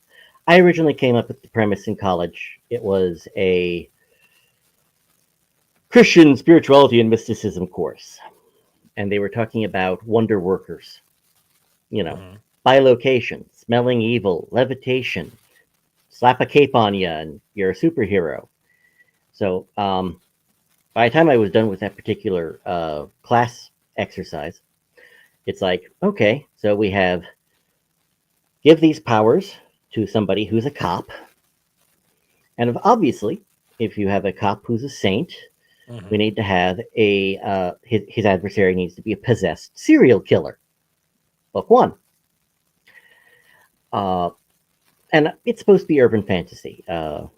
I originally came up with the premise in college. It was a Christian spirituality and mysticism course. And they were talking about wonder workers, Mhm. bilocation, smelling evil, levitation, slap a cape on you, and you're a superhero. So by the time I was done with that particular class exercise, it's like, okay, so we have give these powers to somebody who's a cop. And obviously, if you have a cop who's a saint, Mhm. we need to have his adversary needs to be a possessed serial killer. Book 1. And it's supposed to be urban fantasy.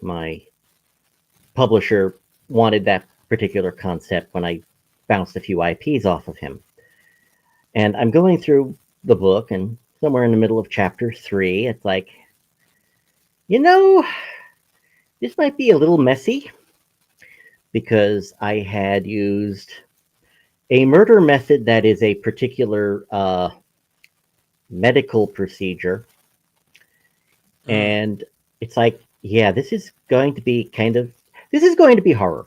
My publisher wanted that particular concept when I bounced a few IPs off of him. And I'm going through the book, and somewhere in the middle of chapter 3, it's like, this might be a little messy, because I had used a murder method that is a particular medical procedure. And it's like, yeah, this is going to be horror.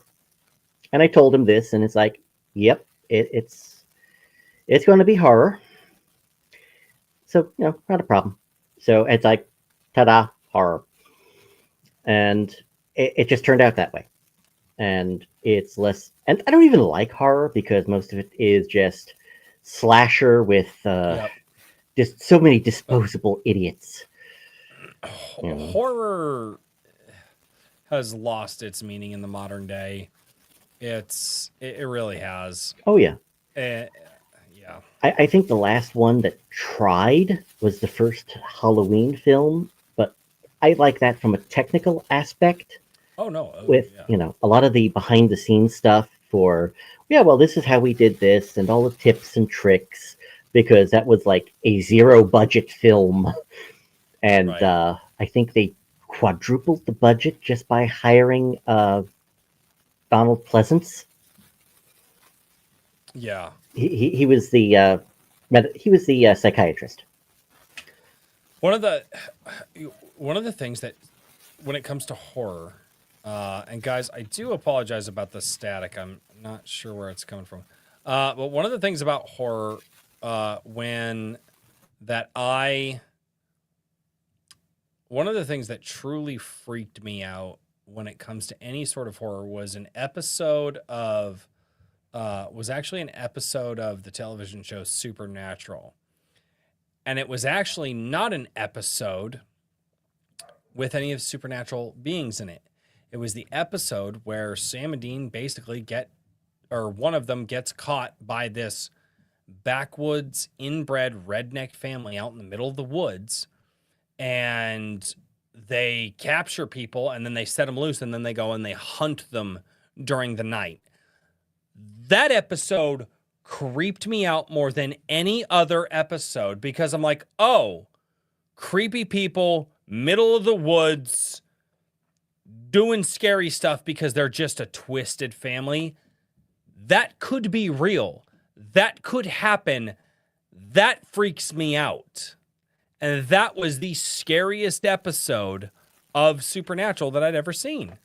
And I told him this, and it's like, yep, it's going to be horror. So, not a problem. So it's like, ta-da, horror. And it just turned out that way. And it's less, and I don't even like horror because most of it is just slasher with Yep. just so many disposable idiots. Horror has lost its meaning in the modern day. It really has. Oh yeah. Yeah. I think the last one that tried was the first Halloween film, but I like that from a technical aspect. Oh no. With a lot of the behind the scenes stuff for well, this is how we did this and all the tips and tricks, because that was like a zero budget film. And Right. I think they quadrupled the budget just by hiring Donald Pleasance. Yeah. He was the psychiatrist. One of the things that, when it comes to horror, and guys, I do apologize about the static. I'm not sure where it's coming from. But one of the things about horror, one of the things that truly freaked me out when it comes to any sort of horror was actually an episode of the television show Supernatural. And it was actually not an episode with any of supernatural beings in it. It was the episode where Sam and Dean basically one of them gets caught by this backwoods inbred redneck family out in the middle of the woods, and they capture people and then they set them loose, and then they go and they hunt them during the night. That episode creeped me out more than any other episode, because I'm like, oh, creepy people, middle of the woods, doing scary stuff because they're just a twisted family. That could be real. That could happen. That freaks me out. And that was the scariest episode of Supernatural that I'd ever seen.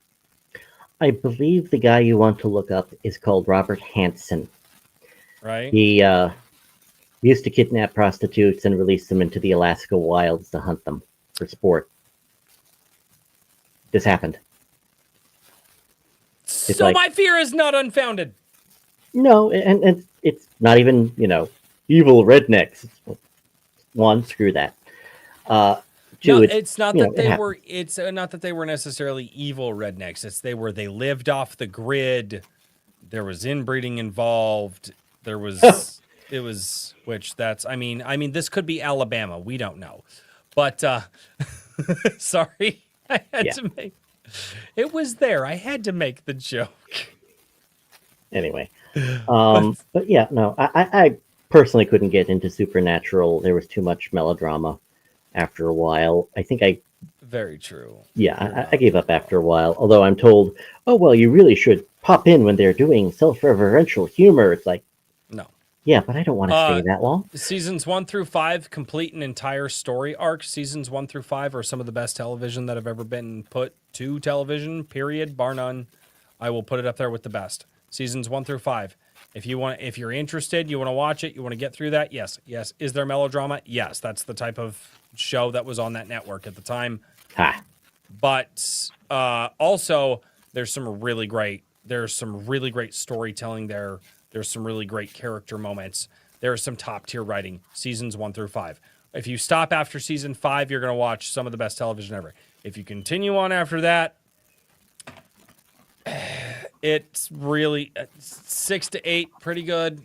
I believe the guy you want to look up is called Robert Hansen. Right? He used to kidnap prostitutes and release them into the Alaska wilds to hunt them for sport. This happened. So my fear is not unfounded. No, and it's not even, evil rednecks. One, screw that. Two, no, it's not that they were. happened. It's not that they were necessarily evil rednecks. It's they lived off the grid. There was inbreeding involved. There was I mean, this could be Alabama. We don't know, but sorry, I had to make. It was there. I had to make the joke. Anyway, but yeah, no, I personally couldn't get into Supernatural. There was too much melodrama after a while. I think Very true. Yeah, I gave up after a while. Although I'm told, oh well, you really should pop in when they're doing self-referential humor. It's like, no. Yeah, but I don't want to stay that long. Seasons 1 through 5 complete an entire story arc. Seasons 1 through 5 are some of the best television that have ever been put to television, period, bar none. I will put it up there with the best. Seasons 1 through 5. If you're interested, you want to watch it, you want to get through that, yes. Is there melodrama? Yes, that's the type of show that was on that network at the time. But also, there's some really great storytelling there. There's some really great character moments. There's some top tier writing. Seasons 1 through 5. If you stop after season 5, you're going to watch some of the best television ever. If you continue on after that, it's really 6 to 8, pretty good.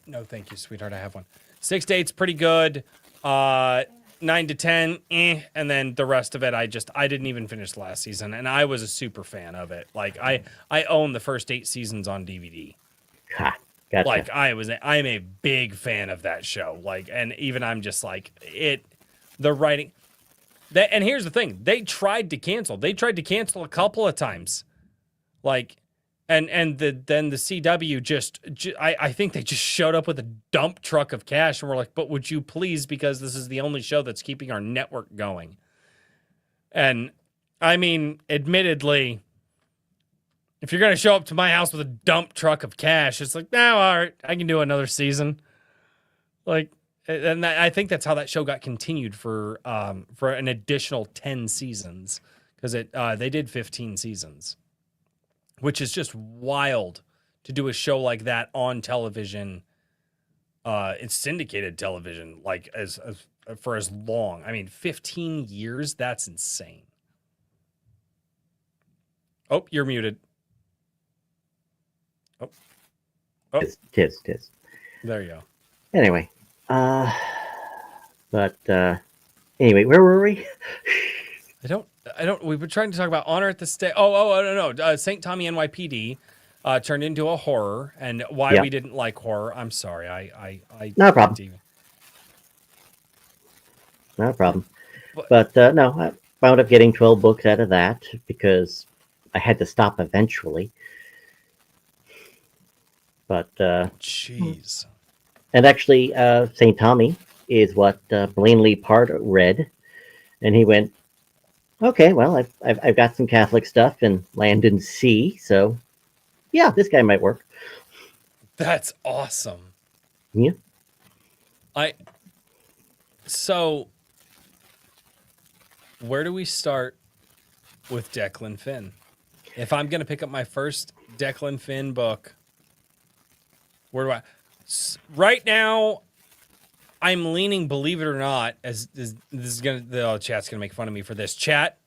No, thank you, sweetheart. I have one. 6 to 8's pretty good. 9 to 10, and then the rest of it, I didn't even finish last season, and I was a super fan of it. Like I own the first 8 seasons on DVD. Gotcha. Like I'm a big fan of that show. Like, and even I'm just like the writing. And here's the thing: they tried to cancel. They tried to cancel a couple of times. Like, then the CW I think they just showed up with a dump truck of cash and were like, "But would you please? Because this is the only show that's keeping our network going." And I mean, admittedly, if you're going to show up to my house with a dump truck of cash, it's like, no, all right, I can do another season. Like, And I think that's how that show got continued for an additional 10 seasons, because they did 15 seasons, which is just wild to do a show like that on television. It's syndicated television, like as for as long. I mean, 15 years. That's insane. Oh, you're muted. Oh. Tis. There you go. Anyway, anyway, where were we? I don't. We've been trying to talk about Honor at the Stake. No. St. Tommy NYPD turned into a horror, and why we didn't like horror. I'm sorry. I No problem. No problem. But no, I wound up getting 12 books out of that because I had to stop eventually. But jeez. And actually, St. Tommy is what Blaine Lee Part read, and he went, "Okay, well, I've got some Catholic stuff in Land and Sea, so yeah, this guy might work." That's awesome. Yeah. So, where do we start with Declan Finn? If I'm going to pick up my first Declan Finn book, where do I? Right now, I'm leaning, believe it or not, as this is going to, the chat's going to make fun of me for this. Chat,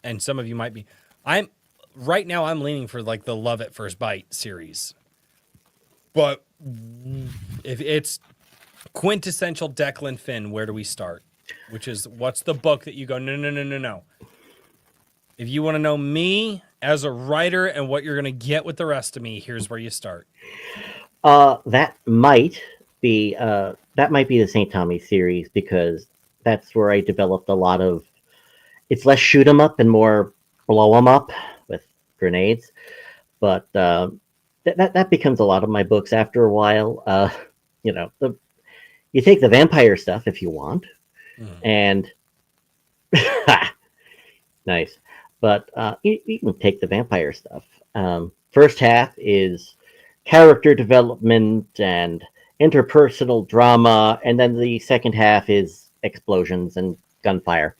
and some of you might be, I'm leaning for like the Love at First Bite series. But if it's quintessential Declan Finn, where do we start? What's the book that you go, no. If you want to know me as a writer and what you're going to get with the rest of me, here's where you start. That might be the St. Tommy series, because that's where I developed a lot of. It's less shoot 'em up and more blow 'em up with grenades, but that becomes a lot of my books after a while. You take the vampire stuff if you want, and nice, but you can take the vampire stuff. First half is character development and interpersonal drama, and then the second half is explosions and gunfire.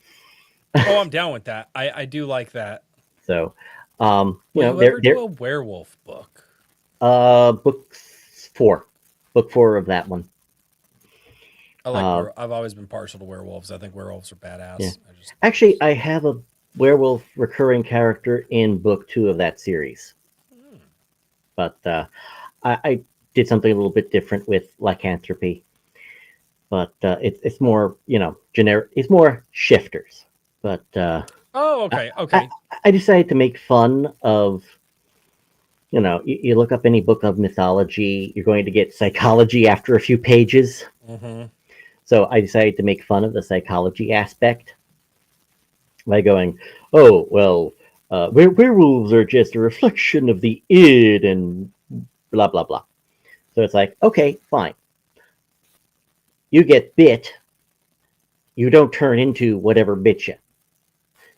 Oh, I'm down with that. I do like that. So, do a werewolf book? Book 4 of that one. I've always been partial to werewolves. I think werewolves are badass. Yeah. Actually, I have a werewolf recurring character in book 2 of that series. But I did something a little bit different with lycanthropy. But it's more, generic. It's more shifters. But okay. I decided to make fun of, you look up any book of mythology, you're going to get psychology after a few pages. Mm-hmm. So I decided to make fun of the psychology aspect by going, oh, well, werewolves are just a reflection of the id and blah, blah, blah. So it's like, okay, fine. You get bit. You don't turn into whatever bit you.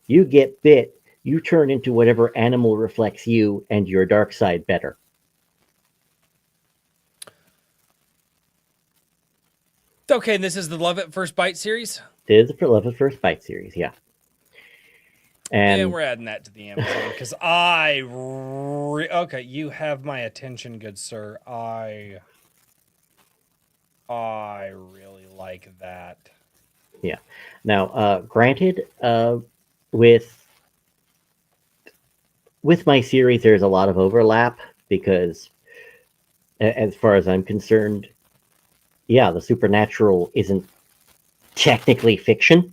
You get bit. You turn into whatever animal reflects you and your dark side better. Okay, and this is the Love at First Bite series? It is the Love at First Bite series, yeah. And we're adding that to the Amazon because okay, you have my attention, good sir. I really like that. Yeah. Now, granted, with my series, there's a lot of overlap because, as far as I'm concerned, yeah, the supernatural isn't technically fiction.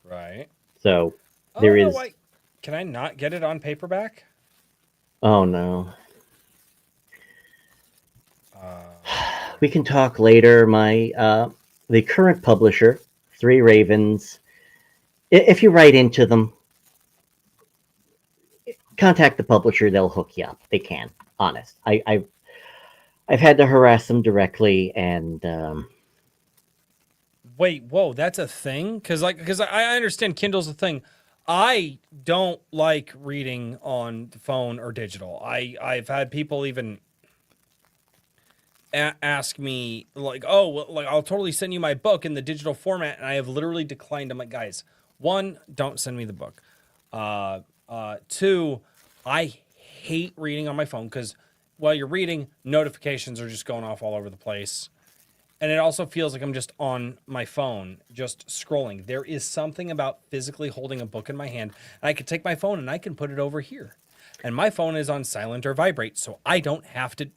Right. So there is. Why? Can I not get it on paperback? Oh no. We can talk later. The current publisher, Three Ravens. If you write into them, contact the publisher. They'll hook you up. They can. Honest. I've had to harass them directly, and wait, whoa, that's a thing? Because I understand Kindle's a thing. I don't like reading on the phone or digital. I've had people even, ask me like, oh, well, like I'll totally send you my book in the digital format, and I have literally declined. I'm like, guys, one, don't send me the book. Two, I hate reading on my phone because while you're reading, notifications are just going off all over the place. And it also feels like I'm just on my phone, just scrolling. There is something about physically holding a book in my hand. And I can take my phone and I can put it over here. And my phone is on silent or vibrate, so I don't have to.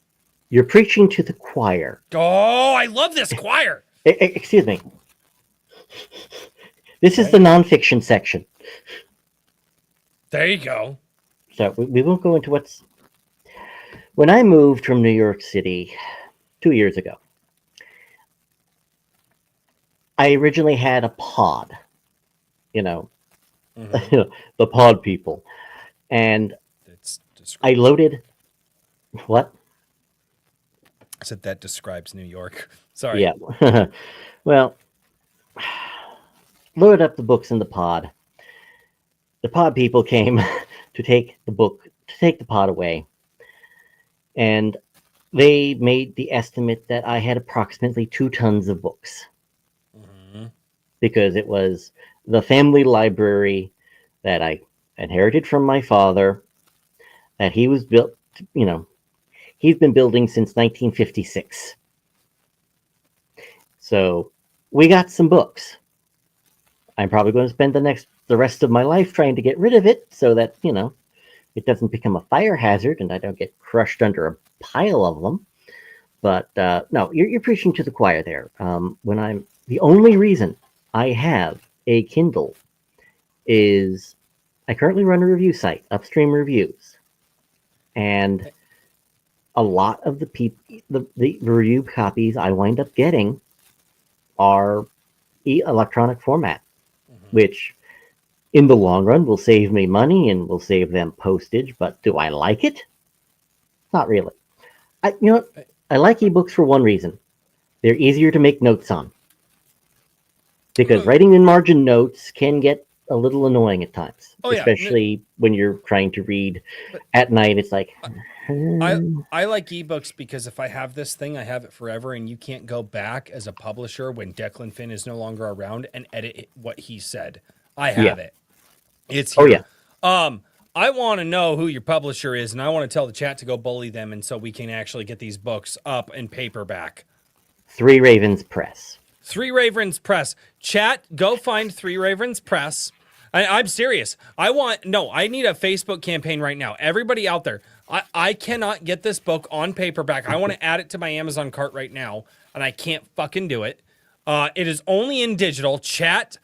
You're preaching to the choir. Oh, I love this choir. Excuse me. This is the nonfiction section. There you go. So we won't go into what's... When I moved from New York City 2 years ago, I originally had a pod, Mm-hmm. the pod people. And I loaded... What? I said that describes New York. Sorry. Yeah. Well, loaded up the books in the pod. The pod people came to take the pod away. And they made the estimate that I had approximately 2 tons of books. Mm-hmm. Because it was the family library that I inherited from my father, that he was built, he's been building since 1956. So we got some books. I'm probably going to spend the rest of my life trying to get rid of it so that, it doesn't become a fire hazard and I don't get crushed under a pile of them. But no, you're preaching to the choir there. The only reason I have a Kindle is I currently run a review site, Upstream Reviews. And a lot of the review copies I wind up getting are electronic format, which in the long run will save me money and will save them postage. But do I like it? Not really. I like ebooks for one reason. They're easier to make notes on. Because writing in margin notes can get a little annoying at times. Especially when you're trying to read at night. It's like... I like ebooks because if I have this thing, I have it forever, and you can't go back as a publisher when Declan Finn is no longer around and edit what he said. I have it. It's here. I want to know who your publisher is, and I want to tell the chat to go bully them, and so we can actually get these books up in paperback. Three Ravens Press. Three Ravens Press. Chat, go find Three Ravens Press. I'm serious. I need a Facebook campaign right now. Everybody out there, I cannot get this book on paperback. I want to add it to my Amazon cart right now, and I can't fucking do it. It is only in digital. Chat,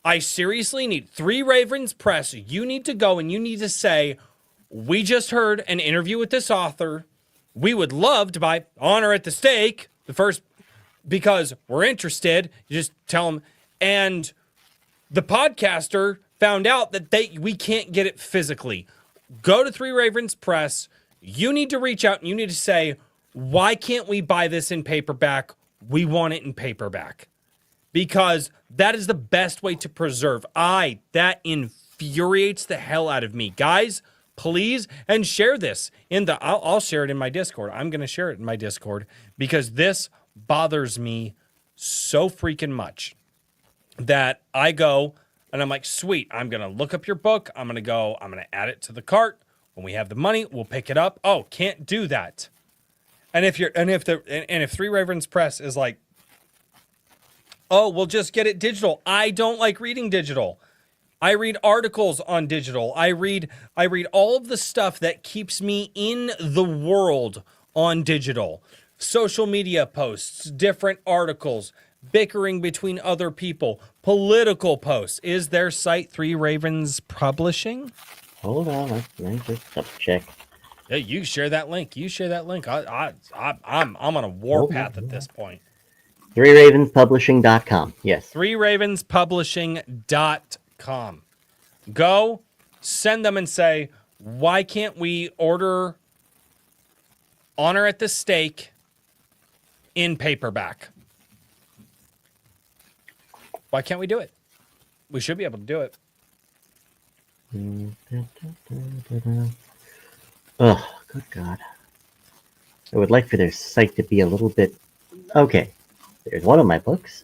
I seriously need Three Ravens Press. You need to go and you need to say, we just heard an interview with this author. We would love to buy Honor at the Stake, the first, because we're interested. You just tell them. And the podcaster found out that we can't get it physically. Go to Three Ravens Press. You need to reach out and you need to say, why can't we buy this in paperback? We want it in paperback. Because that is the best way to preserve. That infuriates the hell out of me. Guys, please, and share this I'll share it in my Discord. I'm going to share it in my Discord because this bothers me so freaking much that I go and I'm like, sweet, I'm going to look up your book. I'm going to add it to the cart. When we have the money, we'll pick it up. Oh, can't do that. And if Three Ravens Press is like, oh, we'll just get it digital. I don't like reading digital. I read articles on digital. I read all of the stuff that keeps me in the world on digital. Social media posts, different articles, bickering between other people, political posts. Is their site Three Ravens Publishing? Hold on, let me just double check. Yeah, you share that link. I'm on a warpath at this point. ThreeRavensPublishing.com. Yes. ThreeRavensPublishing.com. Go, send them and say, why can't we order Honor at the Stake in paperback? Why can't we do it? We should be able to do it. Oh, good God. I would like for their site to be a little bit... Okay, there's one of my books.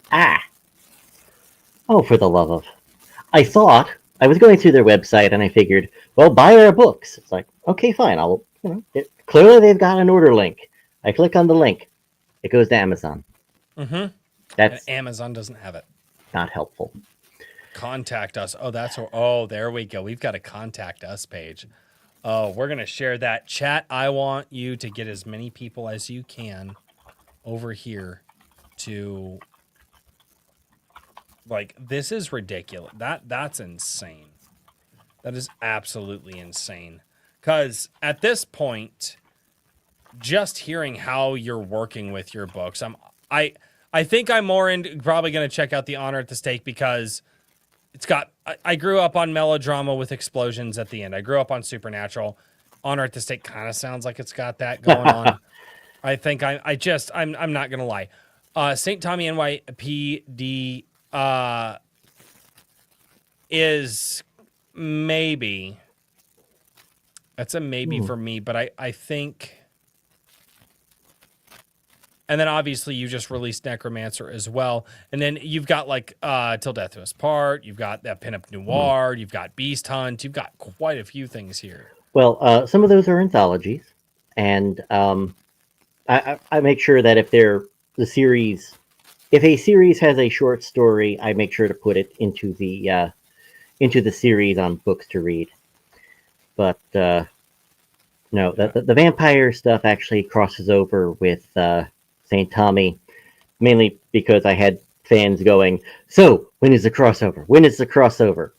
Oh, for the love of... I thought... I was going through their website and I figured, well, buy our books. It's like, okay, fine. Clearly they've got an order link. I click on the link. It goes to Amazon. Mm-hmm. That's and Amazon doesn't have it. not helpful. Contact us. Oh, there we go. We've got a contact us page. Oh, we're going to share that. Chat, I want you to get as many people as you can over here to... Like, this is ridiculous. That's insane. That is absolutely insane. Because at this point, just hearing how you're working with your books, I think I'm more into probably going to check out the Honor at the Stake because it's got... I grew up on melodrama with explosions at the end. I grew up on Supernatural. Honor at the Stake kind of sounds like it's got that going on. I think I'm not going to lie. St. Tommy NYPD is maybe... That's a maybe for me, but I think... And then obviously you just released Necromancer as well. And then you've got like Till Death Do Us Part. You've got that Pinup Noir. You've got Beast Hunt. You've got quite a few things here. Well, some of those are anthologies. And I make sure that if a series has a short story, I make sure to put it into the series on Books to Read. But no, the vampire stuff actually crosses over with St. Tommy, mainly because I had fans going, so when is the crossover? When is the crossover?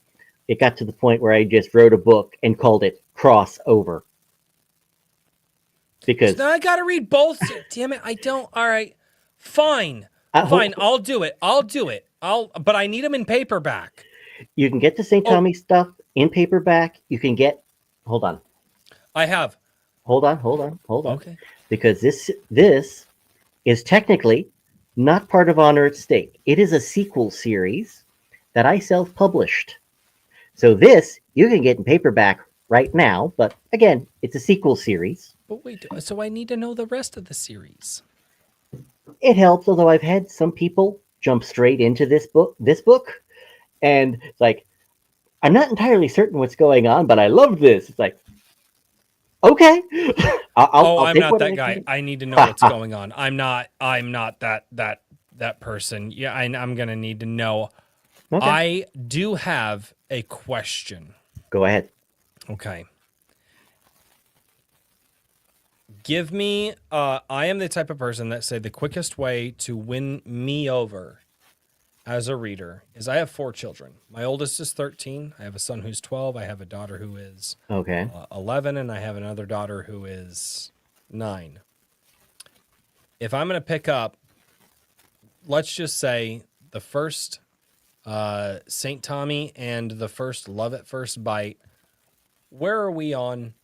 It got to the point where I just wrote a book and called it Crossover. Because so now I got to read both. Damn it. I don't. All right. Fine. Fine. I'll do it. But I need them in paperback. You can get the St. Tommy stuff in paperback. You can get, hold on. I have. Hold on. Okay. Because this is technically not part of Honor at Stake. It is a sequel series that I self-published. So this you can get in paperback right now, but again, it's a sequel series. But wait, so I need to know the rest of the series. It helps, although I've had some people jump straight into this book, and it's like, I'm not entirely certain what's going on, but I love this. It's like, okay. I'm not that guy. I need to know what's going on. I'm not that person. Yeah, I'm going to need to know. Okay. I do have a question. Go ahead. Okay. Give me, I am the type of person that say the quickest way to win me over as a reader is I have 4 children. My oldest is 13. I have a son who's 12. I have a daughter who is 11, and I have another daughter who is 9. If I'm going to pick up, let's just say the first St. Tommy and the first Love at First Bite, where are we on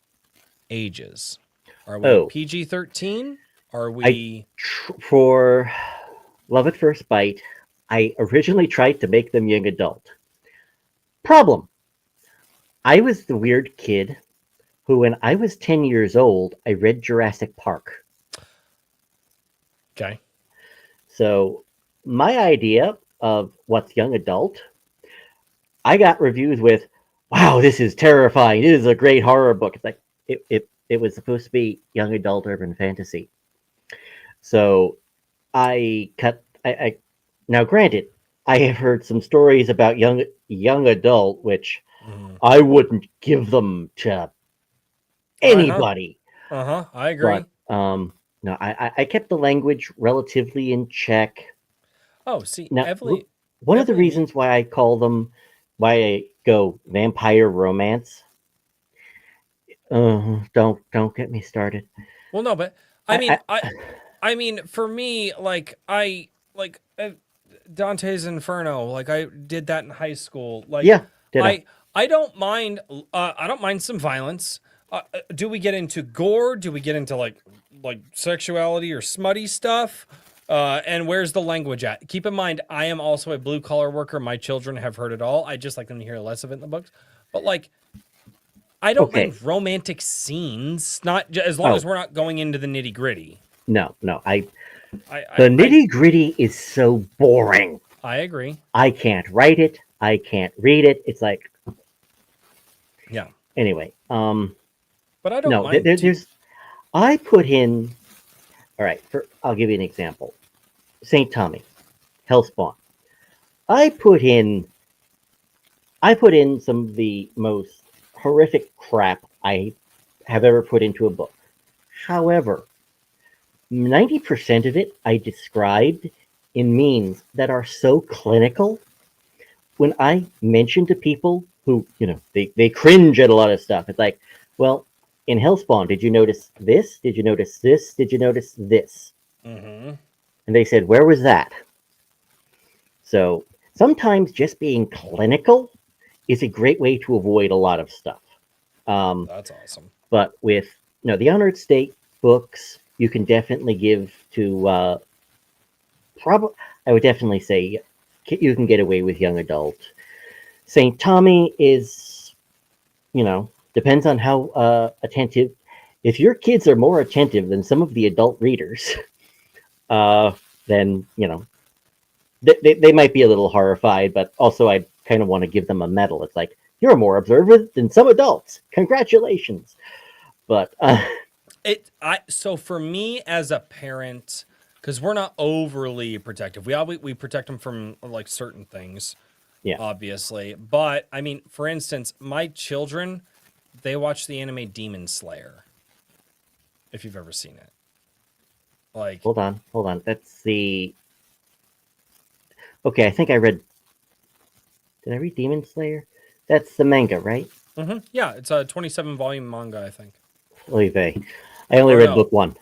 ages? Are we PG-13? Are we... For Love at First Bite, I originally tried to make them young adult. Problem. I was the weird kid who, when I was 10 years old, I read Jurassic Park. Okay. So my idea of what's young adult, I got reviews with, wow, this is terrifying. This is a great horror book. It's like, it was supposed to be young adult urban fantasy. So I now granted, I have heard some stories about young adult, which I wouldn't give them to anybody. I agree. But, no, I kept the language relatively in check. Oh, see, now, one of the reasons why I go vampire romance. Don't get me started. Well, no, but I mean, for me, like Dante's Inferno, like I did that in high school. Like, yeah, I don't mind. I don't mind some violence. Do we get into gore? Do we get into like sexuality or smutty stuff? And where's the language at? Keep in mind, I am also a blue collar worker. My children have heard it all. I just like them to hear less of it in the books. But like, I don't Okay. mind romantic scenes, not as long Oh. as we're not going into the nitty gritty. No, I the nitty gritty is so boring. I agree. I can't write it. I can't read it. It's like, Yeah, anyway. but I don't No, mind. there's. I put in. All right, I'll give you an example. Saint Tommy, Hellspawn. I put in some of the most horrific crap I have ever put into a book. However, 90% of it I described in means that are so clinical. When I mention to people who, they cringe at a lot of stuff, it's like, well, in Hellspawn, did you notice this? Did you notice this? Did you notice this? Mm-hmm. And they said, where was that? So sometimes just being clinical is a great way to avoid a lot of stuff. That's awesome. But with the Honored State books, you can definitely give to I would definitely say you can get away with young adult. St. Tommy is, depends on how attentive. If your kids are more attentive than some of the adult readers, then they might be a little horrified. But also, I kind of want to give them a medal. It's like, you're more observant than some adults. Congratulations. But so for me as a parent, because we're not overly protective, we protect them from like certain things, yeah, obviously. But I mean, for instance, my children, they watch the anime Demon Slayer. If you've ever seen it, like, hold on, that's the. Okay, I think I read. Did I read Demon Slayer? That's the manga, right? Mm-hmm. Yeah, it's a 27-volume manga, I think. Oy vey. I only read book one.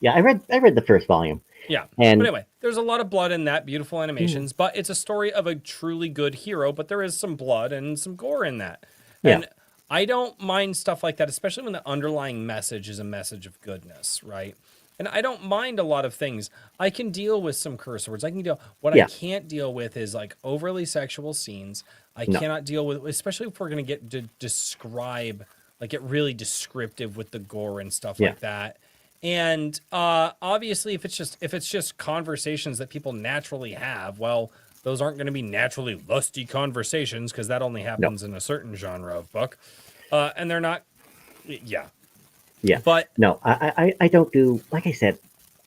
Yeah, I read the first volume. Yeah. And but anyway, there's a lot of blood in that, beautiful animations, but it's a story of a truly good hero, but there is some blood and some gore in that. And yeah. I don't mind stuff like that, especially when the underlying message is a message of goodness, right? And I don't mind a lot of things. I can deal with some curse words. I Yeah. I can't deal with is like overly sexual scenes. I No. cannot deal with, especially if we're going to get to describe, like get really descriptive with the gore and stuff Yeah. like that. And obviously, if it's just conversations that people naturally have, well, those aren't going to be naturally lusty conversations because that only happens in a certain genre of book, and they're not. Yeah. Yeah. But no, I don't do, like I said,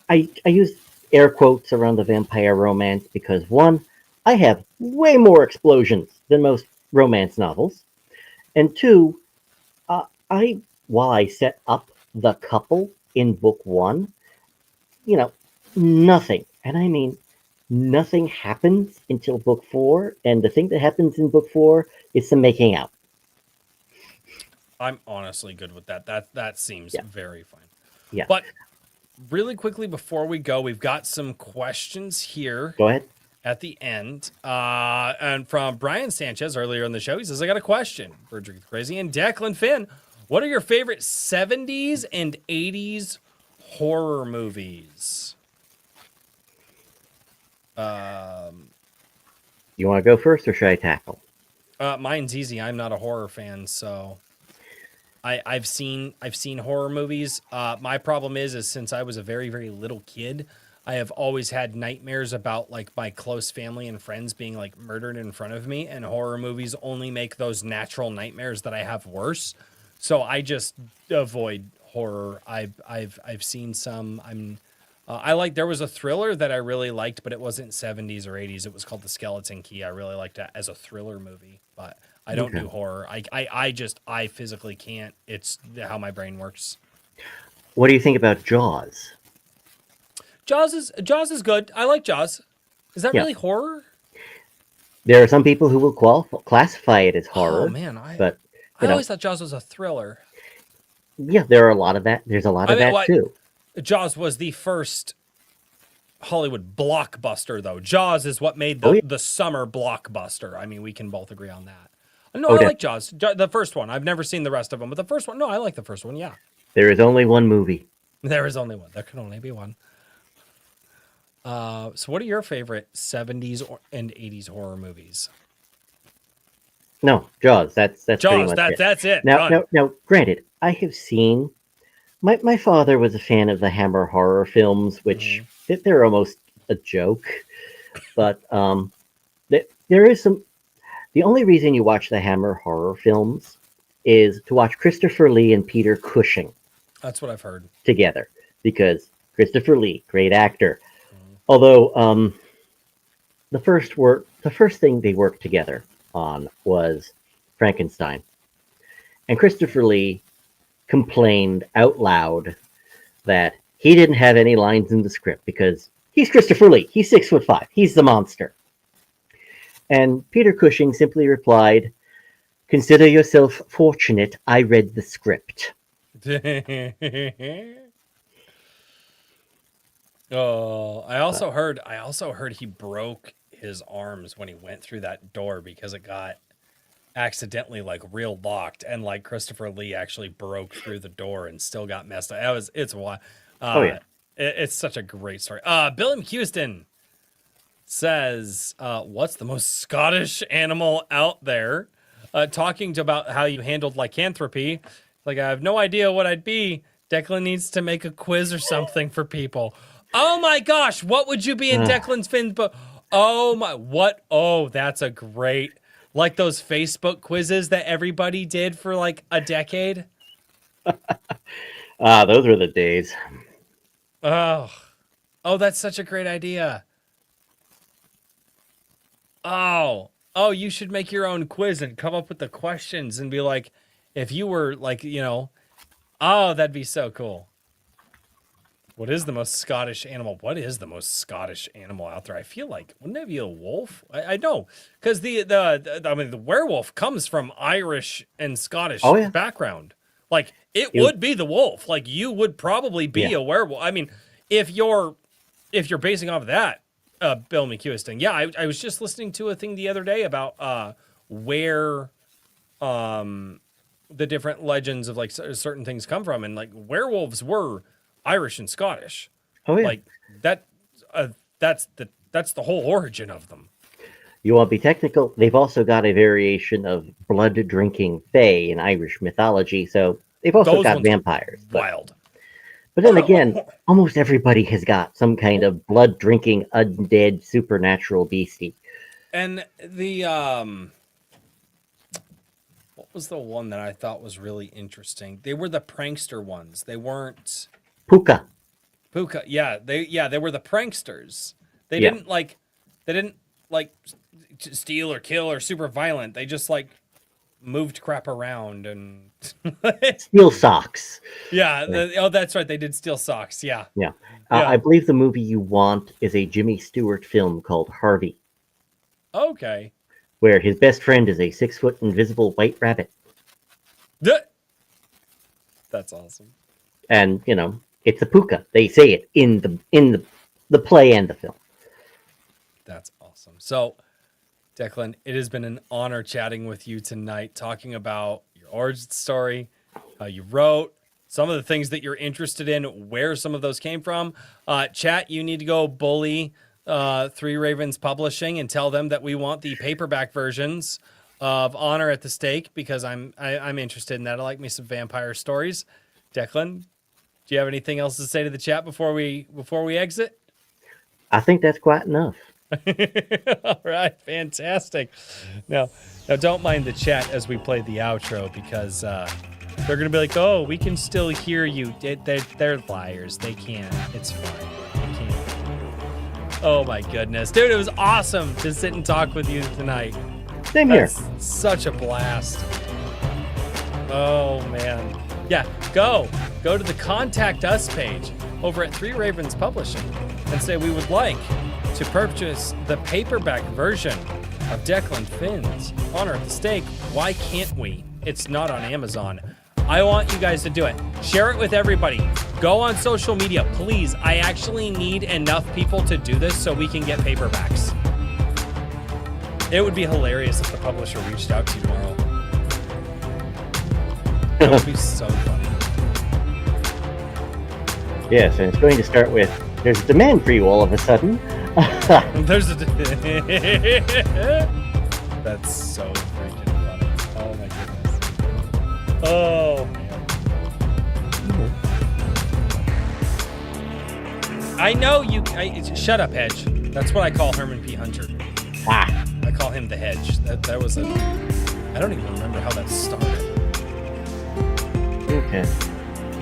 I use air quotes around the vampire romance because one, I have way more explosions than most romance novels, and two, while I set up the couple in book one, nothing, and I mean nothing happens until book four, and the thing that happens in book four is some making out. I'm honestly good with that. That seems very fine. Yeah. But really quickly before we go, we've got some questions here. Go ahead. At the end, and from Brian Sanchez earlier in the show, he says, I got a question for Drink Crazy and Declan Finn. What are your favorite 70s and 80s horror movies? You want to go first, or should I tackle? Mine's easy. I'm not a horror fan, so I've seen horror movies. My problem is since I was a very, very little kid, I have always had nightmares about like my close family and friends being like murdered in front of me, and horror movies only make those natural nightmares that I have worse. So I just avoid horror. I've seen some. There was a thriller that I really liked, but it wasn't 70s or 80s. It was called The Skeleton Key. I really liked it as a thriller movie, but I don't do horror. I physically can't. It's how my brain works. What do you think about Jaws? Jaws is good. I like Jaws. Is that really horror? There are some people who will classify it as horror. Oh man, but I always thought Jaws was a thriller. Yeah, there are a lot of that. There's a lot of that too. Jaws was the first Hollywood blockbuster, though. Jaws is what made the summer blockbuster. I mean, we can both agree on that. No, I like Jaws. The first one. I've never seen the rest of them, but the first one, no, I like the first one, yeah. There is only one movie. There is only one. There can only be one. So what are your favorite 70s and 80s horror movies? No, Jaws. That's pretty Jaws. much it. That's it. Now, Done. now, granted, I have seen. My father was a fan of the Hammer horror films, which they're almost a joke. But there is some. The only reason you watch the Hammer horror films is to watch Christopher Lee and Peter Cushing That's what I've heard. together, because Christopher Lee, great actor. Although the first thing they worked together on was Frankenstein, and Christopher Lee complained out loud that he didn't have any lines in the script because he's Christopher Lee. He's 6'5". He's the monster. And Peter Cushing simply replied, "Consider yourself fortunate. I read the script." Oh, I also heard he broke his arms when he went through that door because it got accidentally like real locked, and like Christopher Lee actually broke through the door and still got messed up. It's wild. Oh, yeah. It's such a great story. Billy McHouston says, what's the most Scottish animal out there? Talking about how you handled lycanthropy. Like, I have no idea what I'd be. Declan needs to make a quiz or something for people. Oh my gosh, what would you be in Declan's Finn's book? Oh my, what? Oh, that's a great, like those Facebook quizzes that everybody did for like a decade. Those were the days. Oh, that's such a great idea. Oh, you should make your own quiz and come up with the questions and be like, if you were like, oh, that'd be so cool. What is the most Scottish animal? What is the most Scottish animal out there? I feel like, wouldn't it be a wolf? I know, because the werewolf comes from Irish and Scottish background. Like, it would be the wolf. Like, you would probably be a werewolf. I mean, if you're basing off of that, Bill McHouston. Yeah, I was just listening to a thing the other day about where the different legends of like certain things come from, and like werewolves were Irish and Scottish. Oh yeah, like that. That's the whole origin of them. You want to be technical? They've also got a variation of blood-drinking fae in Irish mythology, so they've also got vampires. Wild. But then again, almost everybody has got some kind of blood-drinking, undead, supernatural beastie. And the what was the one that I thought was really interesting? They were the prankster ones. They weren't Puka. Yeah, they were the pranksters. They didn't like steal or kill or super violent. They just like moved crap around and steal socks. Yeah. That's right. They did steal socks. Yeah. I believe the movie you want is a Jimmy Stewart film called Harvey. Okay. Where his best friend is a 6-foot invisible white rabbit. That's awesome. And it's a puka. They say it in the play and the film. That's awesome. So, Declan, it has been an honor chatting with you tonight, talking about your origin story, how you wrote, some of the things that you're interested in, where some of those came from. Chat, you need to go bully Three Ravens Publishing and tell them that we want the paperback versions of Honor at the Stake, because I'm interested in that. I like me some vampire stories. Declan, do you have anything else to say to the chat before we exit? I think that's quite enough. All right, fantastic. Now don't mind the chat as we play the outro, because they're gonna be like, "Oh, we can still hear you." They're liars. They can't. It's fine. They can't. Oh my goodness, dude! It was awesome to sit and talk with you tonight. Same here. Such a blast. Oh man. Yeah, go to the Contact Us page over at Three Ravens Publishing and say we would like to purchase the paperback version of Declan Finn's Honor at the Stake. Why can't we? It's not on Amazon. I want you guys to do it. Share it with everybody. Go on social media, please. I actually need enough people to do this so we can get paperbacks. It would be hilarious if the publisher reached out to you tomorrow. That would be so funny. Yes, and it's going to start with, there's a demand for you all of a sudden. There's a... That's so freaking Oh. I know you. Shut up, Hedge. That's what I call Herman P. Hunter. Ah. I call him the Hedge. That was a. I don't even remember how that started. Okay.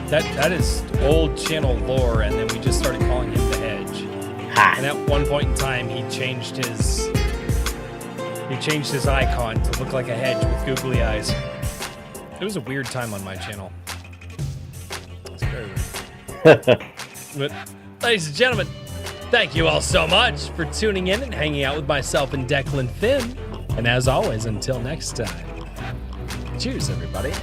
That is old channel lore, and then we just started calling him the Hedge. Ha. And at one point in time, he changed his icon to look like a hedge with googly eyes. It was a weird time on my channel. It was very weird. But, ladies and gentlemen, thank you all so much for tuning in and hanging out with myself and Declan Finn. And as always, until next time, cheers, everybody.